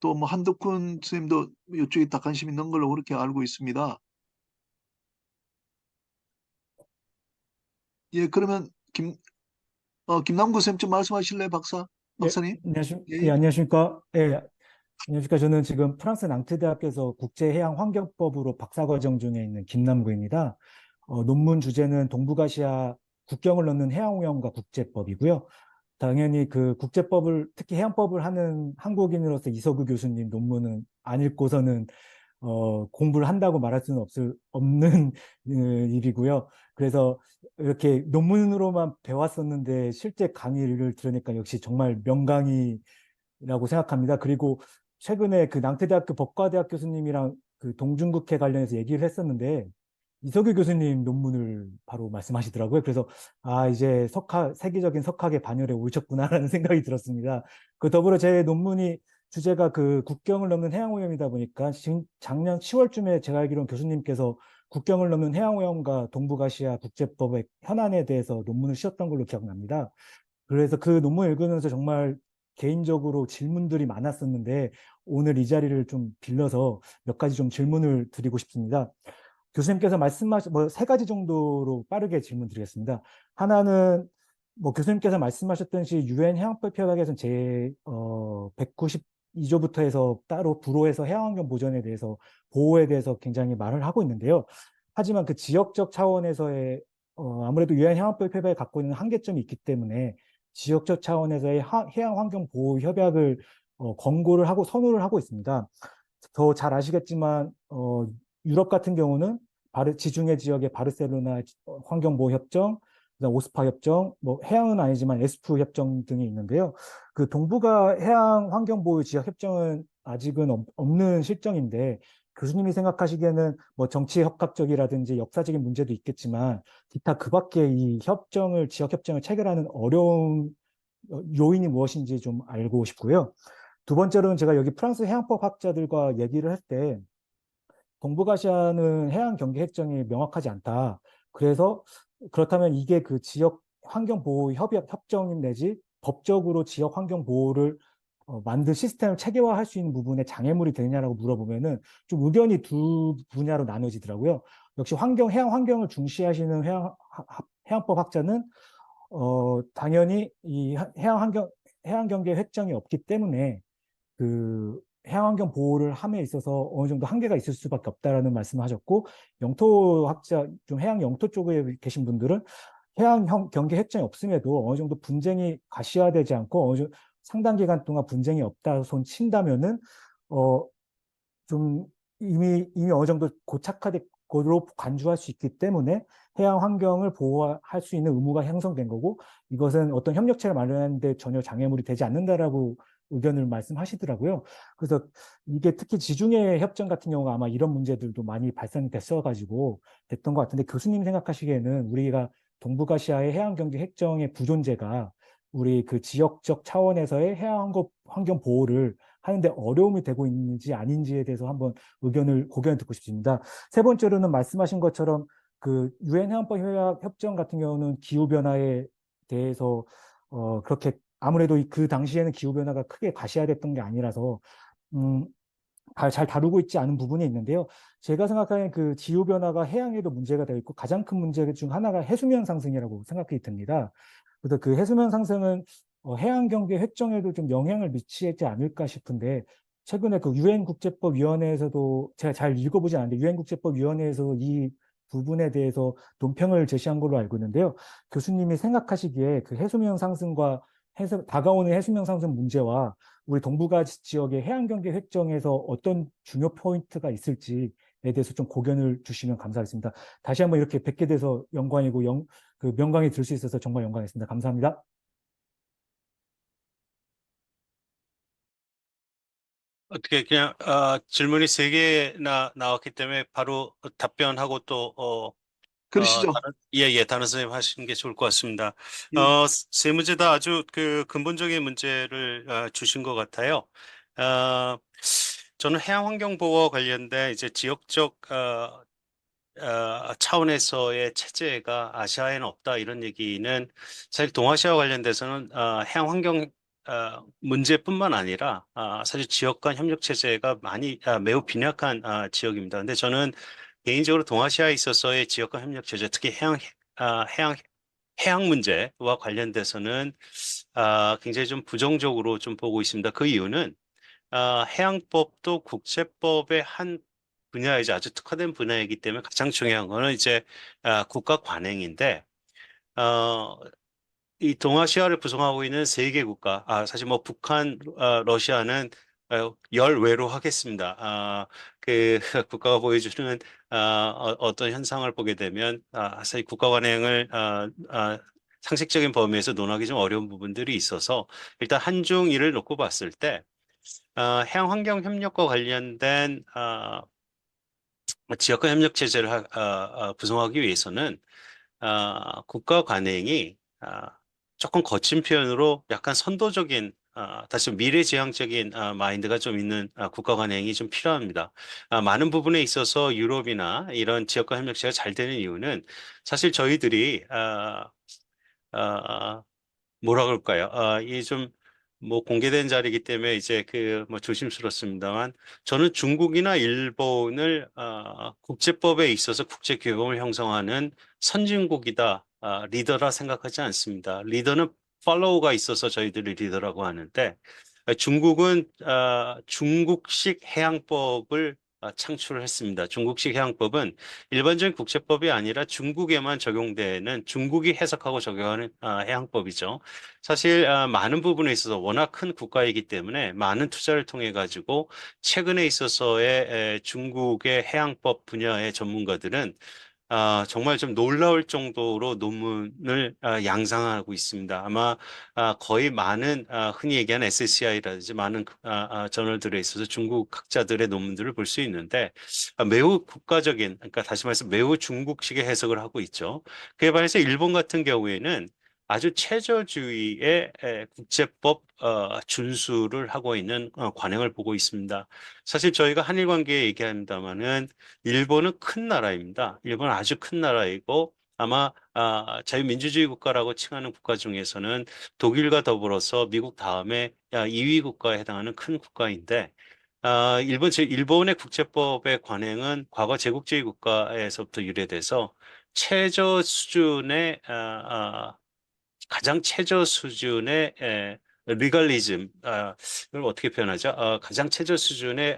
또 뭐 한덕훈 선생님도 이쪽에 다 관심 있는 걸로 그렇게 알고 있습니다. 예, 그러면 김남구 선생님 좀 말씀하실래요, 예, 박사님? 예, 예, 안녕하십니까. 예, 안녕하십니까. 저는 지금 프랑스 낭트대학교에서 국제해양환경법으로 박사과정 중에 있는 김남구입니다. 논문 주제는 동북아시아 국경을 넘는 해양오염과 국제법이고요. 당연히 그 국제법을, 특히 해양법을 하는 한국인으로서 이서구 교수님 논문은 안 읽고서는 공부를 한다고 말할 수는 없는 일이고요. 그래서 이렇게 논문으로만 배웠었는데 실제 강의를 들으니까 역시 정말 명강의라고 생각합니다. 그리고 최근에 그 낭테대학교 법과대학 교수님이랑 그 동중국해 관련해서 얘기를 했었는데 이석유 교수님 논문을 바로 말씀하시더라고요. 그래서 아, 이제 세계적인 석학의 반열에 오르셨구나라는 생각이 들었습니다. 그 더불어 제 논문이 주제가 그 국경을 넘는 해양오염이다 보니까 지금 작년 10월쯤에 제가 알기로는 교수님께서 국경을 넘는 해양오염과 동북아시아 국제법의 현안에 대해서 논문을 쓰셨던 걸로 기억납니다. 그래서 그 논문 읽으면서 정말 개인적으로 질문들이 많았었는데 오늘 이 자리를 좀 빌려서 몇 가지 좀 질문을 드리고 싶습니다. 교수님께서 말씀하신 뭐 세 가지 정도로 빠르게 질문 드리겠습니다. 하나는 뭐 교수님께서 말씀하셨듯이 유엔 해양법 협약에서는 제 192조부터 해서 따로 불호에서 해양환경 보전에 대해서 보호에 대해서 굉장히 말을 하고 있는데요. 하지만 그 지역적 차원에서의 아무래도 유엔 해양법 협약이 갖고 있는 한계점이 있기 때문에 지역적 차원에서의 해양환경 보호 협약을 권고를 하고 선호를 하고 있습니다. 더 잘 아시겠지만 유럽 같은 경우는 지중해 지역의 바르셀로나 환경보호협정, 그다음 오스파 협정, 뭐 해양은 아니지만 에스프 협정 등이 있는데요. 그 동북아 해양 환경보호 지역 협정은 아직은 없는 실정인데 교수님이 생각하시기에는 뭐 정치 협학적이라든지 역사적인 문제도 있겠지만 기타 그 밖에 이 지역 협정을 체결하는 어려운 요인이 무엇인지 좀 알고 싶고요. 두 번째로는 제가 여기 프랑스 해양법 학자들과 얘기를 할 때 동북아시아는 해양 경계 획정이 명확하지 않다. 그래서 그렇다면 이게 그 지역 환경 보호 협정 내지 법적으로 지역 환경 보호를 만든 시스템을 체계화할 수 있는 부분에 장애물이 되느냐라고 물어보면은 좀 의견이 두 분야로 나눠지더라고요. 역시 해양 환경을 중시하시는 해양법 학자는 당연히 이 해양 경계 획정이 없기 때문에 그 해양환경 보호를 함에 있어서 어느 정도 한계가 있을 수밖에 없다라는 말씀을 하셨고, 영토 학자, 좀 해양 영토 쪽에 계신 분들은 해양 경계 획정이 없음에도 어느 정도 분쟁이 가시화되지 않고 상당 기간 동안 분쟁이 없다 손 친다면은 좀 이미 어느 정도 고로 간주할 수 있기 때문에 해양 환경을 보호할 수 있는 의무가 형성된 거고, 이것은 어떤 협력체를 마련하는데 전혀 장애물이 되지 않는다라고 의견을 말씀하시더라고요. 그래서 이게 특히 지중해 협정 같은 경우가 아마 이런 문제들도 많이 발생됐던 것 같은데, 교수님 생각하시기에는 우리가 동북아시아의 해양 경계 획정의 부존재가 우리 그 지역적 차원에서의 해양 환경 보호를 하는데 어려움이 되고 있는지 아닌지에 대해서 한번 고견을 듣고 싶습니다. 세 번째로는 말씀하신 것처럼 그 유엔 해양법 협정 같은 경우는 기후 변화에 대해서 그렇게 아무래도 그 당시에는 기후 변화가 크게 가시화됐던 게 아니라서 잘 다루고 있지 않은 부분이 있는데요. 제가 생각하는 그 기후 변화가 해양에도 문제가 되어 있고 가장 큰 문제 중 하나가 해수면 상승이라고 생각이 듭니다. 그래서 그 해수면 상승은 해양 경계 획정에도 좀 영향을 미치지 않을까 싶은데, 최근에 그 유엔 국제법위원회에서도 제가 잘 읽어보지 않았는데 유엔 국제법위원회에서 이 부분에 대해서 논평을 제시한 걸로 알고 있는데요. 교수님이 생각하시기에 그 해수면 상승과 다가오는 해수면 상승 문제와 우리 동북아 지역의 해양 경계 획정에서 어떤 중요 포인트가 있을지에 대해서 좀 고견을 주시면 감사하겠습니다. 다시 한번 이렇게 뵙게 돼서 영광이고 그 명강이 들 수 있어서 정말 영광이었습니다. 감사합니다. 어떻게 그냥 질문이 세 개나 나왔기 때문에 바로 답변하고 또 그러시죠. 다른 선생님 하시는 게 좋을 것 같습니다. 예. 세 문제 다 아주 그 근본적인 문제를 주신 것 같아요. 저는 해양 환경 보호와 관련된 이제 지역적 차원에서의 체제가 아시아에는 없다 이런 얘기는 사실 동아시아와 관련돼서는 해양 환경 문제뿐만 아니라 사실 지역 간 협력 체제가 매우 빈약한 지역입니다. 근데 저는 개인적으로 동아시아에 있어서의 지역 간 협력 체제, 특히 해양 문제와 관련돼서는 굉장히 좀 부정적으로 좀 보고 있습니다. 그 이유는 해양법도 국제법의 한 분야이자 아주 특화된 분야이기 때문에 가장 중요한 거는 이제 국가 관행인데, 이 동아시아를 구성하고 있는 세 개 국가, 사실 뭐 북한, 러시아는 열외로 하겠습니다. 국가가 보여주는 어떤 현상을 보게 되면 사실 국가 관행을 상식적인 범위에서 논하기 좀 어려운 부분들이 있어서 일단 한중일을 놓고 봤을 때 해양 환경 협력과 관련된 지역간 협력 체제를 구성하기 위해서는 국가 관행이 조금 거친 표현으로 약간 선도적인 다시 미래지향적인 마인드가 좀 있는 국가 관행이 좀 필요합니다. 많은 부분에 있어서 유럽이나 이런 지역간 협력체가 잘 되는 이유는 사실 저희들이 뭐라 그럴까요? 이게 좀 뭐 공개된 자리이기 때문에 이제 뭐 조심스럽습니다만 저는 중국이나 일본을 국제법에 있어서 국제 규범을 형성하는 선진국이다, 리더라 생각하지 않습니다. 리더는 팔로우가 있어서 저희들이 리더라고 하는데 중국은 중국식 해양법을 창출을 했습니다. 중국식 해양법은 일반적인 국제법이 아니라 중국에만 적용되는 중국이 해석하고 적용하는 해양법이죠. 사실 많은 부분에 있어서 워낙 큰 국가이기 때문에 많은 투자를 통해 가지고 최근에 있어서의 중국의 해양법 분야의 전문가들은 정말 좀 놀라울 정도로 논문을 양상하고 있습니다. 아마 거의 많은 흔히 얘기하는 SSCI라든지 많은 저널들에 있어서 중국 학자들의 논문들을 볼 수 있는데 매우 국가적인, 그러니까 다시 말해서 매우 중국식의 해석을 하고 있죠. 그에 반해서 일본 같은 경우에는 아주 최저주의의 국제법 준수를 하고 있는 관행을 보고 있습니다. 사실 저희가 한일 관계 얘기합니다마는 일본은 큰 나라입니다. 일본은 아주 큰 나라이고 아마 자유민주주의 국가라고 칭하는 국가 중에서는 독일과 더불어서 미국 다음에 2위 국가에 해당하는 큰 국가인데 일본의 국제법의 관행은 과거 제국주의 국가에서부터 유래돼서 최저 수준의 가장 최저 수준의 리걸리즘, 이걸 어떻게 표현하죠? 가장 최저 수준의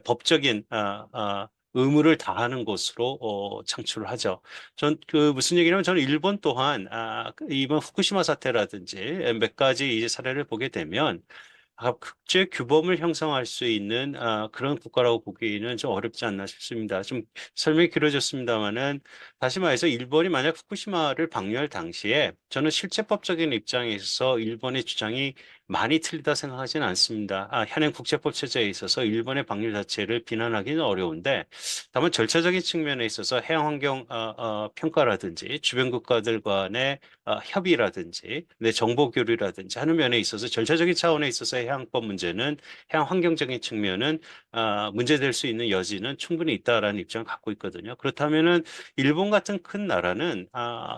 법적인 의무를 다하는 곳으로 창출을 하죠. 전 무슨 얘기냐면 저는 일본 또한 이번 후쿠시마 사태라든지 몇 가지 이제 사례를 보게 되면 국제 규범을 형성할 수 있는 그런 국가라고 보기에는 좀 어렵지 않나 싶습니다. 좀 설명이 길어졌습니다만은 다시 말해서 일본이 만약 후쿠시마를 방류할 당시에 저는 실제법적인 입장에 있어서 일본의 주장이 많이 틀리다 생각하지는 않습니다. 현행 국제법 체제에 있어서 일본의 방류 자체를 비난하기는 어려운데 다만 절차적인 측면에 있어서 해양환경 평가라든지 주변 국가들 간의 협의라든지 정보 교류라든지 하는 면에 있어서 절차적인 차원에 있어서 해양법 문제는 해양 환경적인 측면은 문제될 수 있는 여지는 충분히 있다라는 입장을 갖고 있거든요. 그렇다면은 일본 같은 큰 나라는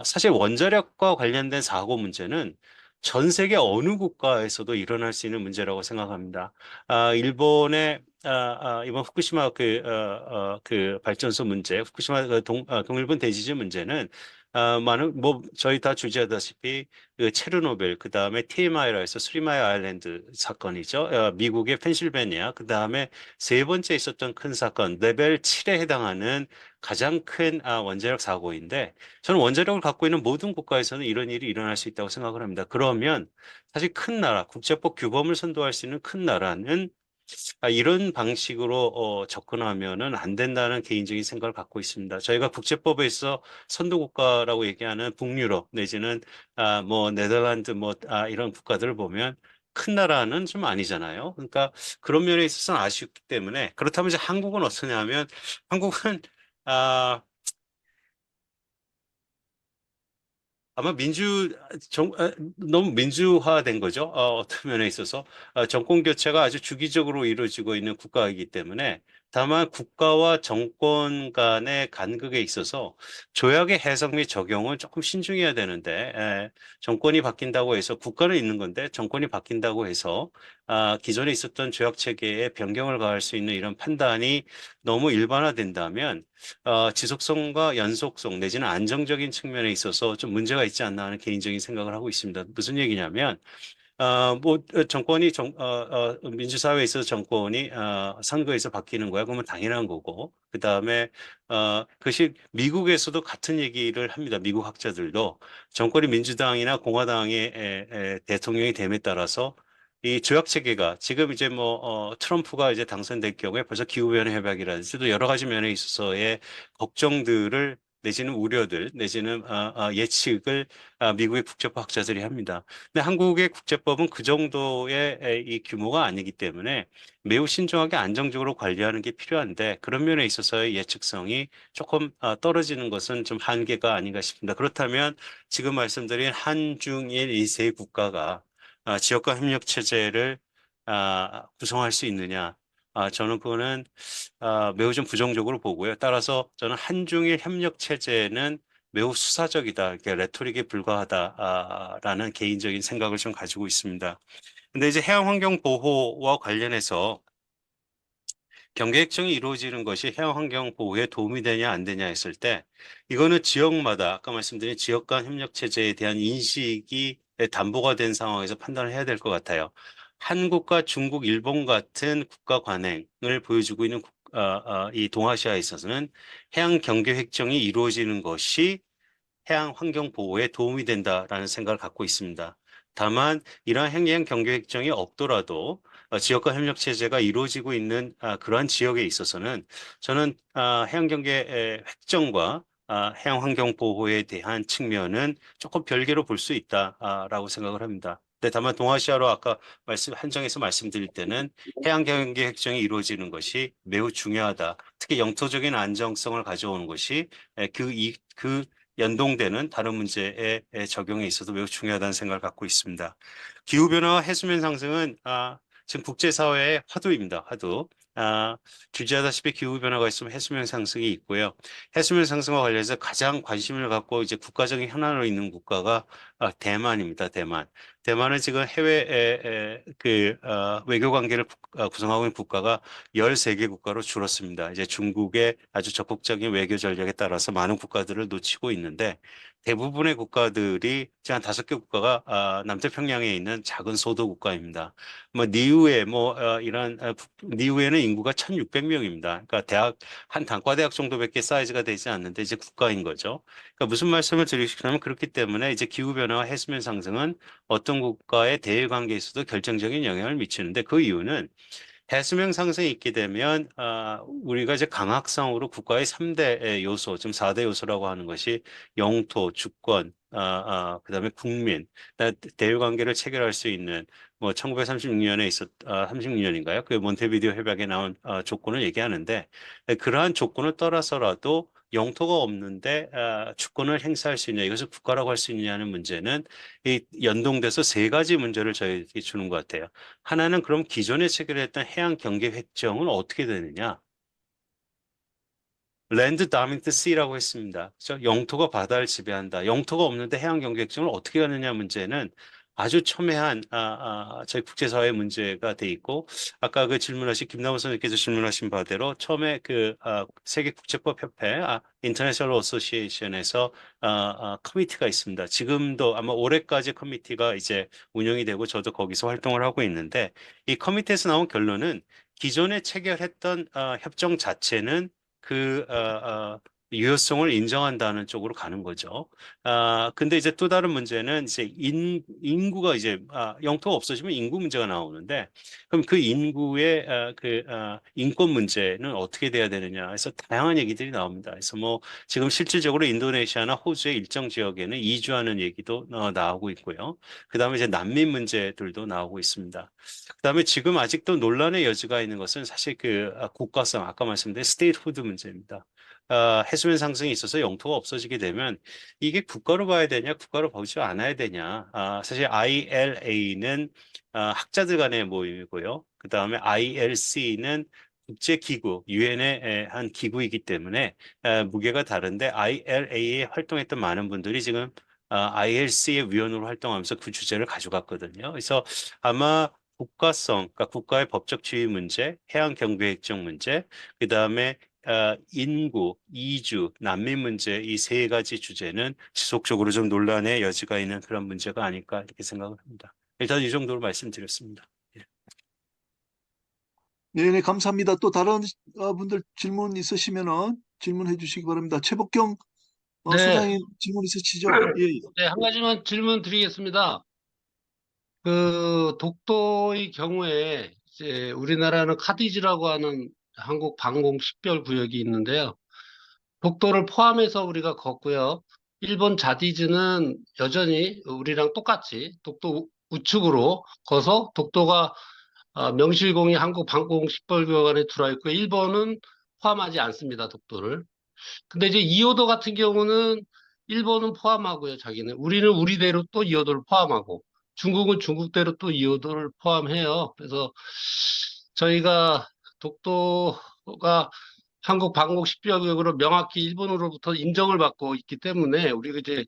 사실 원자력과 관련된 사고 문제는 전 세계 어느 국가에서도 일어날 수 있는 문제라고 생각합니다. 일본의 이번 후쿠시마 그 발전소 문제, 후쿠시마 동일본 대지진 문제는 많은 뭐 저희 다 주지하다시피 그 체르노빌, 그 다음에 TMI라 해서 스리마이 아일랜드 사건이죠. 미국의 펜실베니아, 그 다음에 세 번째 있었던 큰 사건 레벨 7에 해당하는 가장 큰 원자력 사고인데 저는 원자력을 갖고 있는 모든 국가에서는 이런 일이 일어날 수 있다고 생각을 합니다. 그러면 사실 큰 나라, 국제법 규범을 선도할 수 있는 큰 나라는 이런 방식으로 접근하면은 안 된다는 개인적인 생각을 갖고 있습니다. 저희가 국제법에서 선도국가라고 얘기하는 북유럽 내지는 뭐 네덜란드 이런 국가들을 보면 큰 나라는 좀 아니잖아요. 그러니까 그런 면에 있어서는 아쉽기 때문에 그렇다면 이제 한국은 어떠냐면 한국은 아, 아마 너무 민주화된 거죠. 어떤 면에 있어서 정권 교체가 아주 주기적으로 이루어지고 있는 국가이기 때문에 다만 국가와 정권 간의 간극에 있어서 조약의 해석 및 적용은 조금 신중해야 되는데 정권이 바뀐다고 해서 국가는 있는 건데 정권이 바뀐다고 해서 기존에 있었던 조약 체계에 변경을 가할 수 있는 이런 판단이 너무 일반화된다면 지속성과 연속성 내지는 안정적인 측면에 있어서 좀 문제가 있지 않나 하는 개인적인 생각을 하고 있습니다. 무슨 얘기냐면 정권이 민주사회에 있어서 정권이 선거에서 바뀌는 거야. 그러면 당연한 거고. 그 다음에 그것이 미국에서도 같은 얘기를 합니다. 미국 학자들도 정권이 민주당이나 공화당의 대통령이 됨에 따라서 이 조약 체계가 지금 이제 트럼프가 이제 당선될 경우에 벌써 기후변화 협약이라든지 또 여러 가지 면에 있어서의 걱정들을 내지는 우려들 내지는 예측을 미국의 국제법 학자들이 합니다. 근데 한국의 국제법은 그 정도의 이 규모가 아니기 때문에 매우 신중하게 안정적으로 관리하는 게 필요한데 그런 면에 있어서의 예측성이 조금 떨어지는 것은 좀 한계가 아닌가 싶습니다. 그렇다면 지금 말씀드린 한중일 이 세 국가가 지역 간 협력 체제를 구성할 수 있느냐? 저는 그거는 매우 좀 부정적으로 보고요. 따라서 저는 한중일 협력 체제는 매우 수사적이다, 이렇게 레토릭에 불과하다라는 개인적인 생각을 좀 가지고 있습니다. 근데 이제 해양 환경 보호와 관련해서 경계 획정이 이루어지는 것이 해양 환경 보호에 도움이 되냐 안 되냐 했을 때 이거는 지역마다 아까 말씀드린 지역 간 협력 체제에 대한 인식이 담보가 된 상황에서 판단을 해야 될 것 같아요. 한국과 중국, 일본 같은 국가 관행을 보여주고 있는 이 동아시아에 있어서는 해양 경계 획정이 이루어지는 것이 해양 환경 보호에 도움이 된다라는 생각을 갖고 있습니다. 다만 이러한 해양 경계 획정이 없더라도 지역과 협력 체제가 이루어지고 있는 그러한 지역에 있어서는 저는 해양 경계 획정과 해양 환경 보호에 대한 측면은 조금 별개로 볼 수 있다라고 생각을 합니다. 근데 다만 동아시아로 아까 한정해서 말씀드릴 때는 해양 경계 획정이 이루어지는 것이 매우 중요하다. 특히 영토적인 안정성을 가져오는 것이 그 연동되는 다른 문제의 적용에 있어서 매우 중요하다는 생각을 갖고 있습니다. 기후변화와 해수면 상승은 지금 국제사회의 화두입니다. 화두. 주지하다시피 기후변화가 있으면 해수면 상승이 있고요. 해수면 상승과 관련해서 가장 관심을 갖고 이제 국가적인 현안으로 있는 국가가 대만입니다. 대만. 대만은 지금 해외 외교 관계를 구성하고 있는 국가가 13개 국가로 줄었습니다. 이제 중국의 아주 적극적인 외교 전략에 따라서 많은 국가들을 놓치고 있는데 대부분의 국가들이 한 5개 국가가 남태평양에 있는 작은 소도 국가입니다. 니우에 니우에는 인구가 1,600명입니다. 그러니까 한 단과대학 정도밖에 사이즈가 되지 않는데 이제 국가인 거죠. 그러니까 무슨 말씀을 드리시냐면 그렇기 때문에 이제 기후 변화와 해수면 상승은 어떤 국가의 대외 관계에서도 결정적인 영향을 미치는데 그 이유는 해수면 상승이 있게 되면 우리가 이제 강학상으로 국가의 3대 요소, 지금 4대 요소라고 하는 것이 영토, 주권, 그다음에 국민, 대외 관계를 체결할 수 있는 1936년에 36년인가요? 그 몬테비데오 협약에 나온 조건을 얘기하는데 그러한 조건을 떠나서라도 영토가 없는데 주권을 행사할 수 있냐, 이것을 국가라고 할 수 있느냐는 문제는 이 연동돼서 세 가지 문제를 저희에게 주는 것 같아요. 하나는 그럼 기존에 체결했던 해양 경계 획정은 어떻게 되느냐? 랜드 다미트 C라고 했습니다. 그렇죠? 영토가 바다를 지배한다. 영토가 없는데 해양 경계 획정을 어떻게 가느냐 문제는 아주 첨예한 저희 국제사회 문제가 돼 있고 아까 그 질문하신 김남우 선생님께서 질문하신 바대로 처음에 세계 국제법 협회 인터내셔널 어소시에이션에서 커미티가 있습니다. 지금도 아마 올해까지 커미티가 이제 운영이 되고 저도 거기서 활동을 하고 있는데 이 커미티에서 나온 결론은 기존에 체결했던 협정 자체는 유효성을 인정한다는 쪽으로 가는 거죠. 근데 이제 또 다른 문제는 이제 인구가 이제 영토가 없어지면 인구 문제가 나오는데 그럼 그 인구의 인권 문제는 어떻게 돼야 되느냐 해서 다양한 얘기들이 나옵니다. 그래서 지금 실질적으로 인도네시아나 호주의 일정 지역에는 이주하는 얘기도 나오고 있고요. 그다음에 이제 난민 문제들도 나오고 있습니다. 그다음에 지금 아직도 논란의 여지가 있는 것은 사실 국가성 아까 말씀드린 스테이트후드 문제입니다. 해수면 상승이 있어서 영토가 없어지게 되면 이게 국가로 봐야 되냐, 국가로 보지 않아야 되냐. 사실 ILA는 학자들 간의 모임이고요. 그 다음에 ILC는 국제기구, 유엔의 한 기구이기 때문에 무게가 다른데 ILA에 활동했던 많은 분들이 지금 ILC의 위원으로 활동하면서 그 주제를 가져갔거든요. 그래서 아마 국가성, 그러니까 국가의 법적 지위 문제, 해양 경계 획정 문제, 그 다음에 인구, 이주, 난민 문제 이 세 가지 주제는 지속적으로 좀 논란의 여지가 있는 그런 문제가 아닐까 이렇게 생각을 합니다. 일단 이 정도로 말씀드렸습니다. 네, 감사합니다. 또 다른 분들 질문 있으시면은 질문해 주시기 바랍니다. 최복경 네. 소장님 질문 있으시죠? 예. 네, 한 가지만 질문 드리겠습니다. 그 독도의 경우에 이제 우리나라는 카디즈라고 하는 한국 방공 식별 구역이 있는데요. 독도를 포함해서 우리가 걷고요. 일본 자디즈는 여전히 우리랑 똑같이 독도 우측으로 거서 독도가 명실공히 한국 방공 식별 구역 안에 들어와 있고 일본은 포함하지 않습니다. 독도를. 근데 이제 이호도 같은 경우는 일본은 포함하고요, 자기는. 우리는 우리대로 또 이호도를 포함하고, 중국은 중국대로 또 이호도를 포함해요. 그래서 저희가 독도가 한국 방공 식별구역으로 명확히 일본으로부터 인정을 받고 있기 때문에 우리가 이제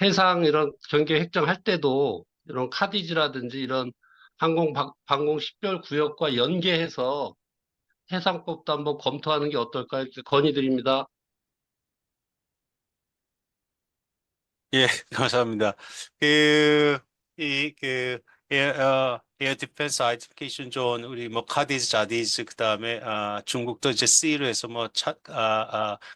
해상 이런 경계 획정할 때도 이런 카디즈라든지 이런 방공 식별 구역과 연계해서 해상법도 한번 검토하는 게 어떨까 이렇게 건의드립니다. 예, 감사합니다. 그, 에어 디펜스 아이덴티피케이션 존, 우리 뭐, 카디즈, 자디즈, 그 다음에, 중국도 이제 C로 해서 뭐,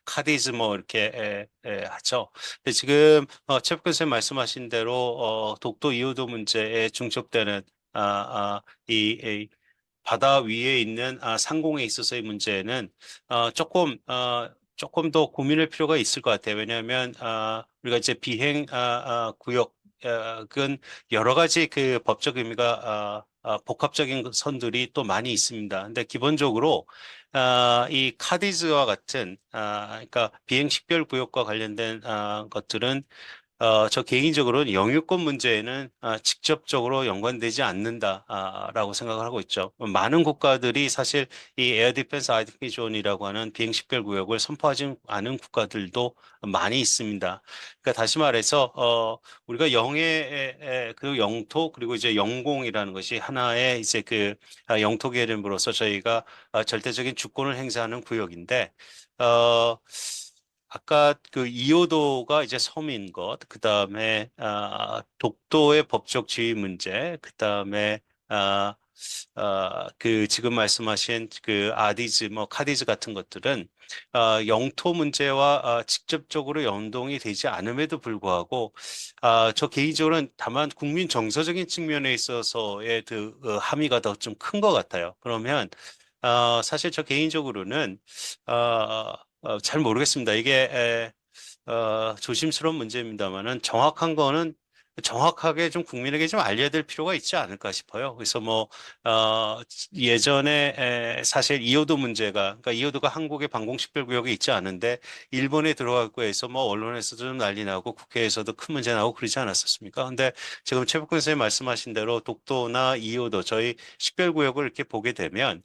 카디즈 뭐, 이렇게, 하죠. 근데 지금, 최백근 선생님 말씀하신 대로, 독도 이호도 문제에 중첩되는, 아, 이 바다 위에 있는 상공에 있어서의 문제는 조금 더 고민할 필요가 있을 것 같아요. 왜냐하면 우리가 이제 비행 구역은 여러 가지 그 법적 의미가 복합적인 선들이 또 많이 있습니다. 근데 기본적으로 이 카디즈와 같은 그러니까 비행 식별 구역과 관련된 것들은 저 개인적으로는 영유권 문제에는 직접적으로 연관되지 않는다라고 생각을 하고 있죠. 많은 국가들이 사실 이 에어 디펜스 아이덴티피케이션이라고 하는 비행 식별 구역을 선포하지 않은 국가들도 많이 있습니다. 그러니까 다시 말해서 우리가 영해 그 영토 그리고 이제 영공이라는 것이 하나의 이제 그 영토 개념으로서 저희가 절대적인 주권을 행사하는 구역인데 아까 그 이호도가 이제 섬인 것, 그 다음에 독도의 법적 지위 문제, 그 다음에 그 지금 말씀하신 그 아디즈, 뭐 카디즈 같은 것들은 영토 문제와 직접적으로 연동이 되지 않음에도 불구하고 저 개인적으로는 다만 국민 정서적인 측면에 있어서의 그 함의가 더 좀 큰 것 같아요. 그러면 사실 저 개인적으로는 잘 모르겠습니다. 이게 조심스러운 문제입니다만은 정확한 거는 정확하게 좀 국민에게 좀 알려야 될 필요가 있지 않을까 싶어요. 그래서 뭐 예전에 사실 이호도 문제가 그러니까 이호도가 한국의 방공식별구역에 있지 않은데 일본에 들어가고 해서 뭐 언론에서도 좀 난리 나고 국회에서도 큰 문제 나고 그러지 않았었습니까? 근데 지금 최백근 선생님 말씀하신 대로 독도나 이호도 저희 식별구역을 이렇게 보게 되면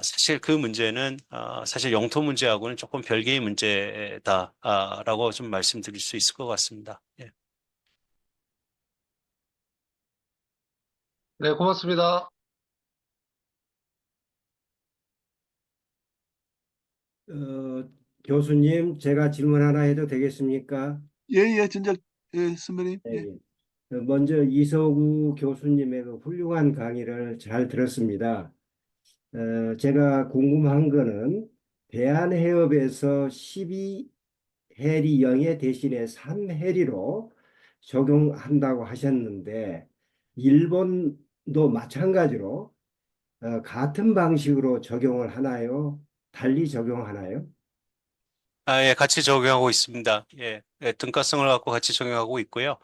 사실 그 문제는 사실 영토 문제하고는 조금 별개의 문제다라고 좀 말씀드릴 수 있을 것 같습니다. 예. 네, 고맙습니다. 교수님, 제가 질문 하나 해도 되겠습니까? 예, 예, 진작, 예, 선배님. 네, 예. 예. 먼저 이서구 교수님의 그 훌륭한 강의를 잘 들었습니다. 제가 궁금한 거는 대한해협에서 12해리 영해 대신에 3해리로 적용한다고 하셨는데 일본도 마찬가지로 같은 방식으로 적용을 하나요? 달리 적용하나요? 예, 같이 적용하고 있습니다. 예, 등가성을 갖고 같이 적용하고 있고요.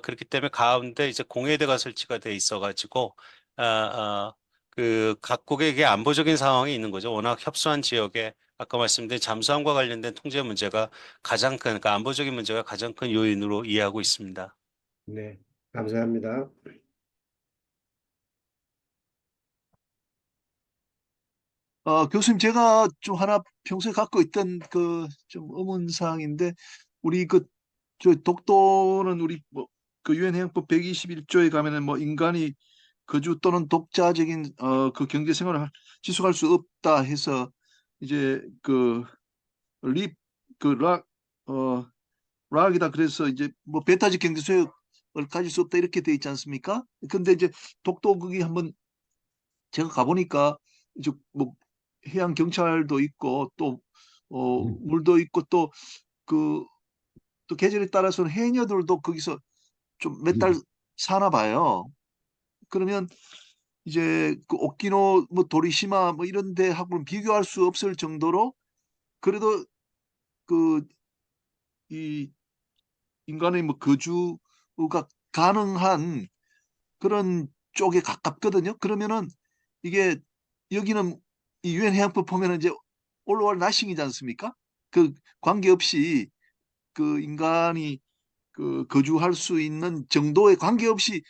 그렇기 때문에 가운데 이제 공회대가 설치가 돼 있어가지고, 그 각국에게 안보적인 상황이 있는 거죠. 워낙 협소한 지역에 아까 말씀드린 잠수함과 관련된 통제 문제가 가장 큰, 그러니까 안보적인 문제가 가장 큰 요인으로 이해하고 있습니다. 네, 감사합니다. 교수님, 제가 좀 하나 평소에 갖고 있던 그 좀 의문사항인데, 우리 저 독도는 우리 뭐, 그 유엔 해양법 121조에 가면은 뭐 인간이 거주 또는 독자적인 그 경제 생활을 지속할 수 없다 해서 이제 그립그락 락이다 그래서 이제 뭐 배타적 경제 수역을 가질 수 없다 이렇게 돼 있지 않습니까? 근데 이제 독도 거기 한번 제가 가보니까 이제 뭐 해양 경찰도 있고 또 물도 있고 또 그 또 계절에 따라서는 해녀들도 거기서 좀 몇 달 사나 봐요. 그러면 이제 그 오키노 뭐 도리시마 뭐 이런 데하고는 비교할 수 없을 정도로 그래도 그 이 인간의 뭐 거주가 가능한 그런 쪽에 가깝거든요. 그러면은 이게 여기는 이 유엔 해양법 보면은 이제 올월 나싱이지 않습니까? 그 관계없이 그 인간이 그 거주할 수 있는 정도에 관계없이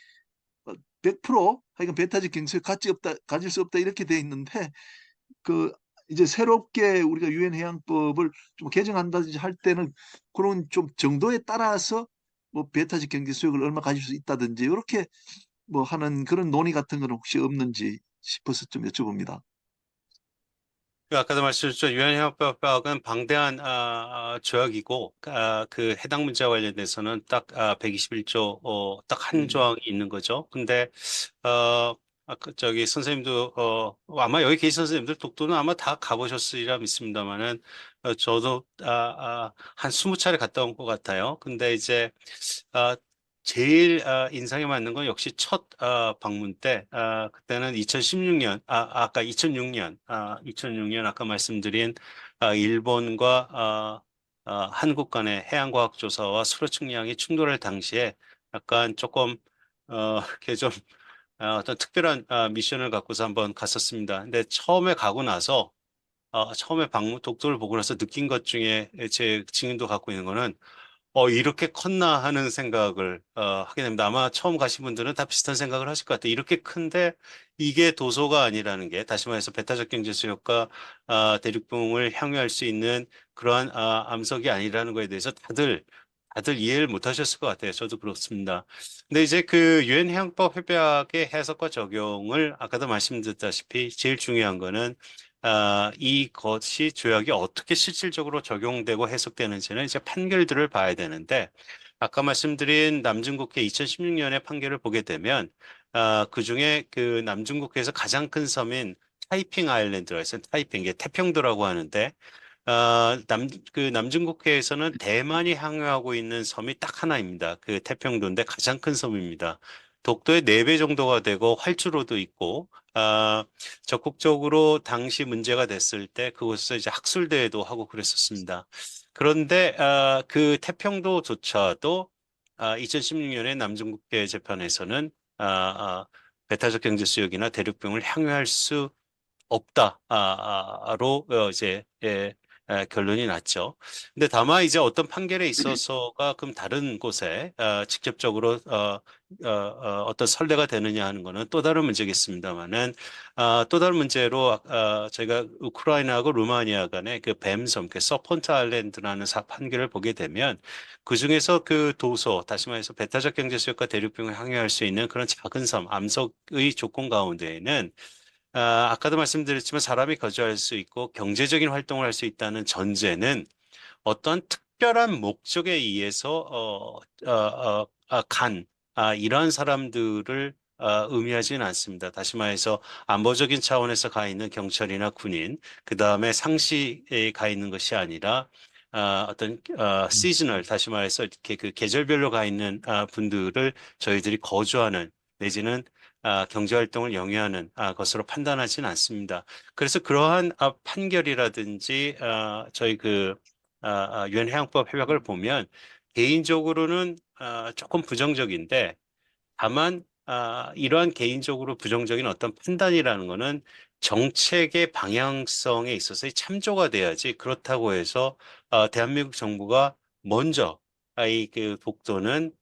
100% 하여간 배타적 경제를 가질 수 없다 이렇게 돼 있는데 그 이제 새롭게 우리가 유엔 해양법을 좀 개정한다든지 할 때는 그런 좀 정도에 따라서 뭐 배타적 경제 수역을 얼마 가질 수 있다든지 이렇게 뭐 하는 그런 논의 같은 건 혹시 없는지 싶어서 좀 여쭤봅니다. 아까도 말씀드렸죠. 유엔해양법은 방대한 조약이고 그 해당 문제와 관련돼서는 딱 121조 딱 한 조항이 있는 거죠. 근데 아까 저기 선생님도 아마 여기 계신 선생님들 독도는 아마 다 가보셨으리라 믿습니다만은 저도 한 20차례 갔다 온 것 같아요. 근데 이제 아, 제일 인상에 맞는 건 역시 첫 방문 때 그때는 2016년 아까 2006년 2006년 아까 말씀드린 일본과 한국 간의 해양과학조사와 수로 측량이 충돌할 당시에 약간 조금 이렇게 좀 어떤 특별한 미션을 갖고서 한번 갔었습니다. 근데 처음에 가고 나서 처음에 독도를 보고 나서 느낀 것 중에 제 증인도 갖고 있는 거는 이렇게 컸나 하는 생각을 하게 됩니다. 아마 처음 가신 분들은 다 비슷한 생각을 하실 것 같아요. 이렇게 큰데 이게 도서가 아니라는 게 다시 말해서 배타적 경제 수역과 대륙붕을 향유할 수 있는 그러한 암석이 아니라는 거에 대해서 다들 이해를 못 하셨을 것 같아요. 저도 그렇습니다. 근데 이제 그 유엔 해양법 협약의 해석과 적용을 아까도 말씀드렸다시피 제일 중요한 거는 이것이 조약이 어떻게 실질적으로 적용되고 해석되는지는 이제 판결들을 봐야 되는데 아까 말씀드린 남중국해 2016년의 판결을 보게 되면 그중에 그 남중국해에서 가장 큰 섬인 타이핑 아일랜드가 있어요. 타이핑, 이게 태평도라고 하는데 그 남중국해에서는 대만이 항해하고 있는 섬이 딱 하나입니다. 그 태평도인데 가장 큰 섬입니다. 독도의 4배 정도가 되고 활주로도 있고 적극적으로 당시 문제가 됐을 때 그곳에서 이제 학술대회도 하고 그랬었습니다. 그런데 그 태평도조차도 2016년에 남중국해 재판에서는 배타적 경제수역이나 대륙붕을 향유할 수 없다로 이제 결론이 났죠. 근데 다만 이제 어떤 판결에 있어서가 그럼 다른 곳에 직접적으로 어떤 선례가 되느냐 하는 거는 또 다른 문제겠습니다만은 또 다른 문제로 저희가 우크라이나하고 루마니아 간의 그 뱀섬, 그 서폰트 아일랜드라는 판결을 보게 되면 그 중에서 그 도서, 다시 말해서 배타적 경제 수역과 대륙붕을 항해할 수 있는 그런 작은 섬, 암석의 조건 가운데에는 아까도 말씀드렸지만 사람이 거주할 수 있고 경제적인 활동을 할 수 있다는 전제는 어떤 특별한 목적에 의해서 이러한 사람들을 의미하지는 않습니다. 다시 말해서 안보적인 차원에서 가 있는 경찰이나 군인, 그 다음에 상시에 가 있는 것이 아니라 어떤 시즈널, 다시 말해서 이렇게 그 계절별로 가 있는 분들을 저희들이 거주하는 내지는 경제활동을 영위하는 것으로 판단하지는 않습니다. 그래서 그러한 판결이라든지 저희 그 유엔 해양법 협약을 보면 개인적으로는 조금 부정적인데 다만 이러한 개인적으로 부정적인 어떤 판단이라는 것은 정책의 방향성에 있어서 참조가 돼야지 그렇다고 해서 대한민국 정부가 먼저 이 그 독도는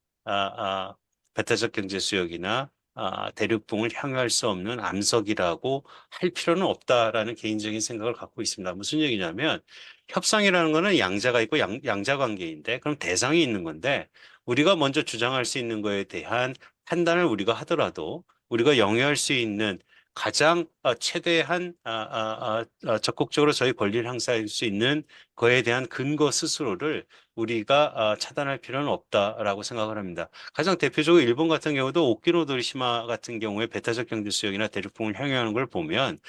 배타적 경제 수역이나 대륙붕을 향유할 수 없는 암석이라고 할 필요는 없다라는 개인적인 생각을 갖고 있습니다. 무슨 얘기냐면 협상이라는 거는 양자가 있고 양자 관계인데 그럼 대상이 있는 건데 우리가 먼저 주장할 수 있는 거에 대한 판단을 우리가 하더라도 우리가 영위할 수 있는 가장 최대한 적극적으로 저희 권리를 행사할 수 있는 거에 대한 근거 스스로를 우리가 차단할 필요는 없다라고 생각을 합니다. 가장 대표적으로 일본 같은 경우도 오키노도리시마 같은 경우에 배타적 경제 수역이나 대륙붕을 향유하는 걸 보면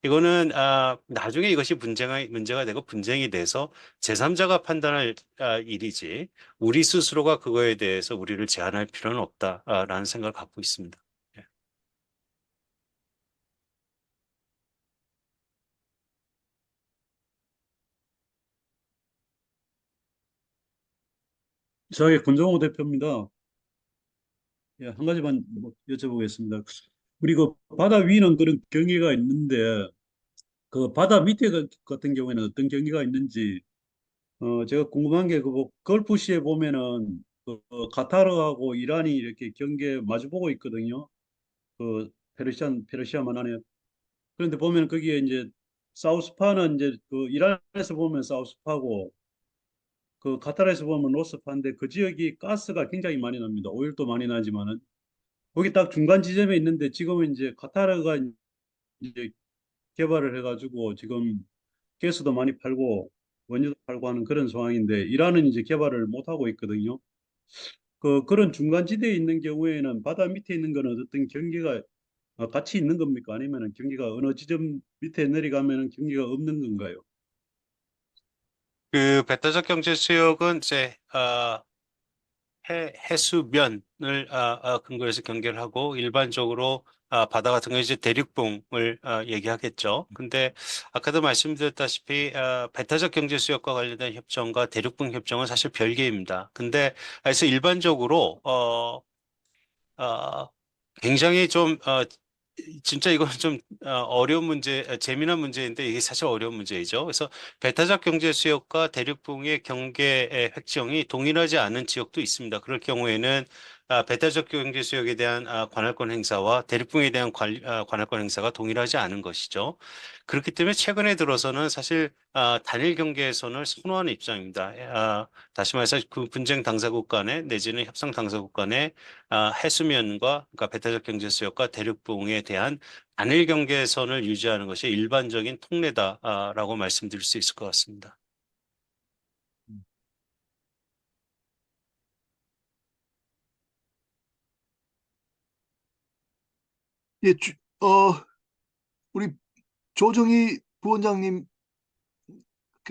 이거는 나중에 이것이 문제가 되고 분쟁이 돼서 제3자가 판단할 일이지 우리 스스로가 그거에 대해서 우리를 제한할 필요는 없다라는 생각을 갖고 있습니다. 예. 이상하게 권정호 대표입니다. 예, 한 가지만 뭐 여쭤보겠습니다. 우리 그 바다 위는 그런 경계가 있는데 그 바다 밑에 같은 경우에는 어떤 경계가 있는지 제가 궁금한 게 그 걸프시에 보면은 카타르하고 이란이 이렇게 경계 마주보고 있거든요. 그 페르시아만 하네요. 그런데 보면 거기에 이제 사우스파는 이제 그 이란에서 보면 사우스파고 그 카타르에서 보면 노스파인데 그 지역이 가스가 굉장히 많이 납니다. 오일도 많이 나지만은 거기 딱 중간 지점에 있는데 지금은 이제 카타르가 이제 개발을 해가지고 지금 가스도 많이 팔고 원유도 팔고 하는 그런 상황인데 이란은 이제 개발을 못 하고 있거든요. 그런 중간 지대에 있는 경우에는 바다 밑에 있는 거는 어떤 경계가 같이 있는 겁니까? 아니면은 경계가 어느 지점 밑에 내려가면은 경계가 없는 건가요? 그 배타적 경제 수역은 이제 해수면을 근거로 해서 경계를 하고 일반적으로 바다 같은 경우 이제 대륙붕을 얘기하겠죠. 근데 아까도 말씀드렸다시피 배타적 경제 수역과 관련된 협정과 대륙붕 협정은 사실 별개입니다. 근데 그래서 일반적으로 어, 굉장히 좀 진짜 이건 좀 어려운 문제, 재미난 문제인데 이게 사실 어려운 문제이죠. 그래서 배타적 경제 수역과 대륙붕의 경계 획정이 동일하지 않은 지역도 있습니다. 그럴 경우에는 배타적 경제 수역에 대한 관할권 행사와 대륙붕에 대한 관할권 행사가 동일하지 않은 것이죠. 그렇기 때문에 최근에 들어서는 사실 단일 경계선을 선호하는 입장입니다. 다시 말해서 그 분쟁 당사국 간에 내지는 협상 당사국 간에 해수면과 그러니까 배타적 경제 수역과 대륙붕에 대한 단일 경계선을 유지하는 것이 일반적인 통례다라고 말씀드릴 수 있을 것 같습니다. 예, 우리 조정희 부원장님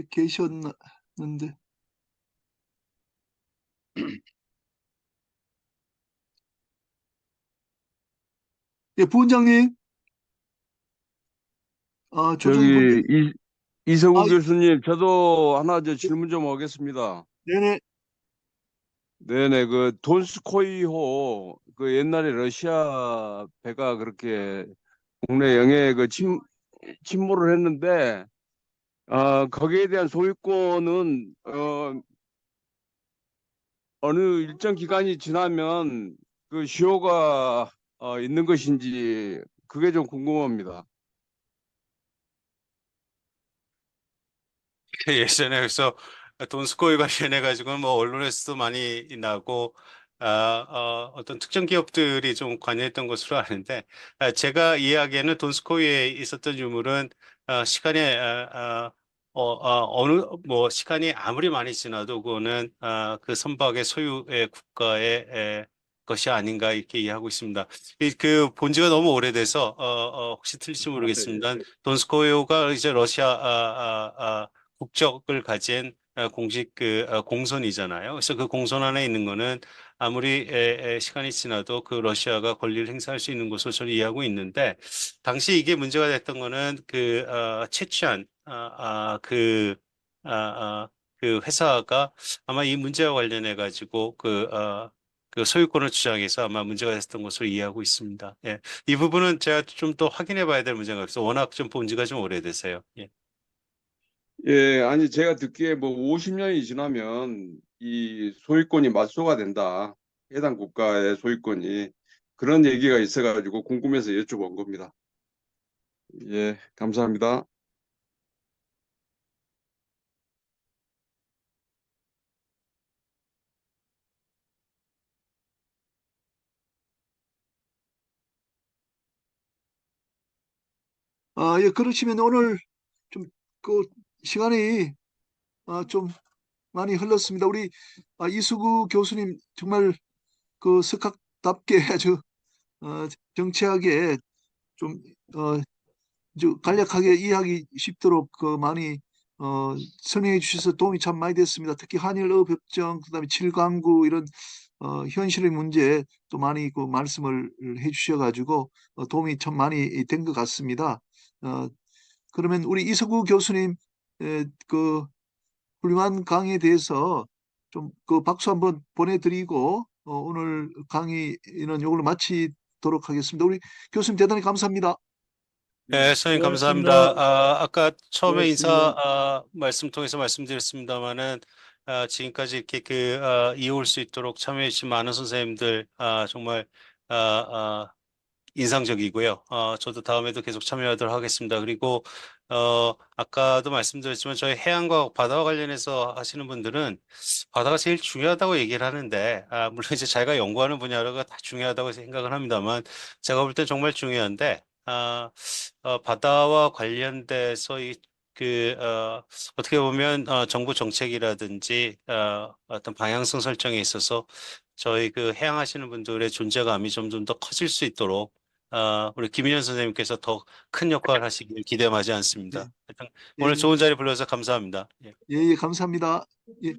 계셨는데. 예, 부원장님, 조정희 부원장님. 저기 이성우 아, 교수님, 저도 하나 질문 좀 하겠습니다. 네네. 네네, 그 돈스코이호 그 옛날에 러시아 배가 그렇게 국내 영해에 침몰을 했는데 거기에 대한 소유권은 어느 일정 기간이 지나면 그 시효가 있는 것인지 그게 좀 궁금합니다. 예전에 그래서 돈스코이 관련해 가지고는 뭐 언론에서도 많이 나고 어떤 특정 기업들이 좀 관여했던 것으로 아는데 제가 이해하기에는 돈스코이에 있었던 유물은 시간이 어느 뭐 시간이 아무리 많이 지나도 그거는 그 선박의 소유의 국가의 것이 아닌가 이렇게 이해하고 있습니다. 그 본지가 너무 오래돼서 혹시 틀릴지 모르겠습니다. 돈스코이가 이제 러시아 국적을 가진 공식 공선이잖아요. 그래서 그 공선 안에 있는 거는 아무리 시간이 지나도 그 러시아가 권리를 행사할 수 있는 것으로 저는 이해하고 있는데 당시 이게 문제가 됐던 거는 그 채취한 그 회사가 아마 이 문제와 관련해 가지고 그 소유권을 주장해서 아마 문제가 됐던 것으로 이해하고 있습니다. 예. 이 부분은 제가 좀 더 확인해 봐야 될 문제가 있어서 워낙 좀 본 지가 좀 오래돼서요. 예. 예, 아니 제가 듣기에 뭐 50년이 지나면 이 소유권이 맞소가 된다. 해당 국가의 소유권이 그런 얘기가 있어가지고 궁금해서 여쭤본 겁니다. 예, 감사합니다. 예, 그러시면 오늘 좀 그 시간이 좀 많이 흘렀습니다. 우리 이수구 교수님 정말 그 석학답게 아주 정치하게 좀 간략하게 이해하기 쉽도록 많이 설명해 주셔서 도움이 참 많이 됐습니다. 특히 한일어업 협정, 그다음에 7강구 이런 현실의 문제 또 많이 그 말씀을 해 주셔가지고 도움이 참 많이 된 것 같습니다. 그러면 우리 이석우 교수님 그 훌륭한 강의에 대해서 좀 그 박수 한번 보내드리고 오늘 강의는 이걸로 마치도록 하겠습니다. 우리 교수님 대단히 감사합니다. 네, 선생님 고맙습니다. 감사합니다. 아까 처음에 고맙습니다. 말씀 통해서 말씀드렸습니다마는 지금까지 이렇게 이어올 수 있도록 참여해 주신 많은 선생님들 정말 인상적이고요. 저도 다음에도 계속 참여하도록 하겠습니다. 그리고 아까도 말씀드렸지만 저희 해양과학 바다와 관련해서 하시는 분들은 바다가 제일 중요하다고 얘기를 하는데 물론 이제 자기가 연구하는 분야가 다 중요하다고 생각을 합니다만 제가 볼 때 정말 중요한데 바다와 관련돼서 어떻게 보면 정부 정책이라든지 어떤 방향성 설정에 있어서 저희 그 해양하시는 분들의 존재감이 점점 더 커질 수 있도록 우리 김인현 선생님께서 더 큰 역할을 하시길 기대하지 않습니다. 하여튼 오늘 예, 좋은 자리 불러서 감사합니다. 예. 예, 감사합니다. 예.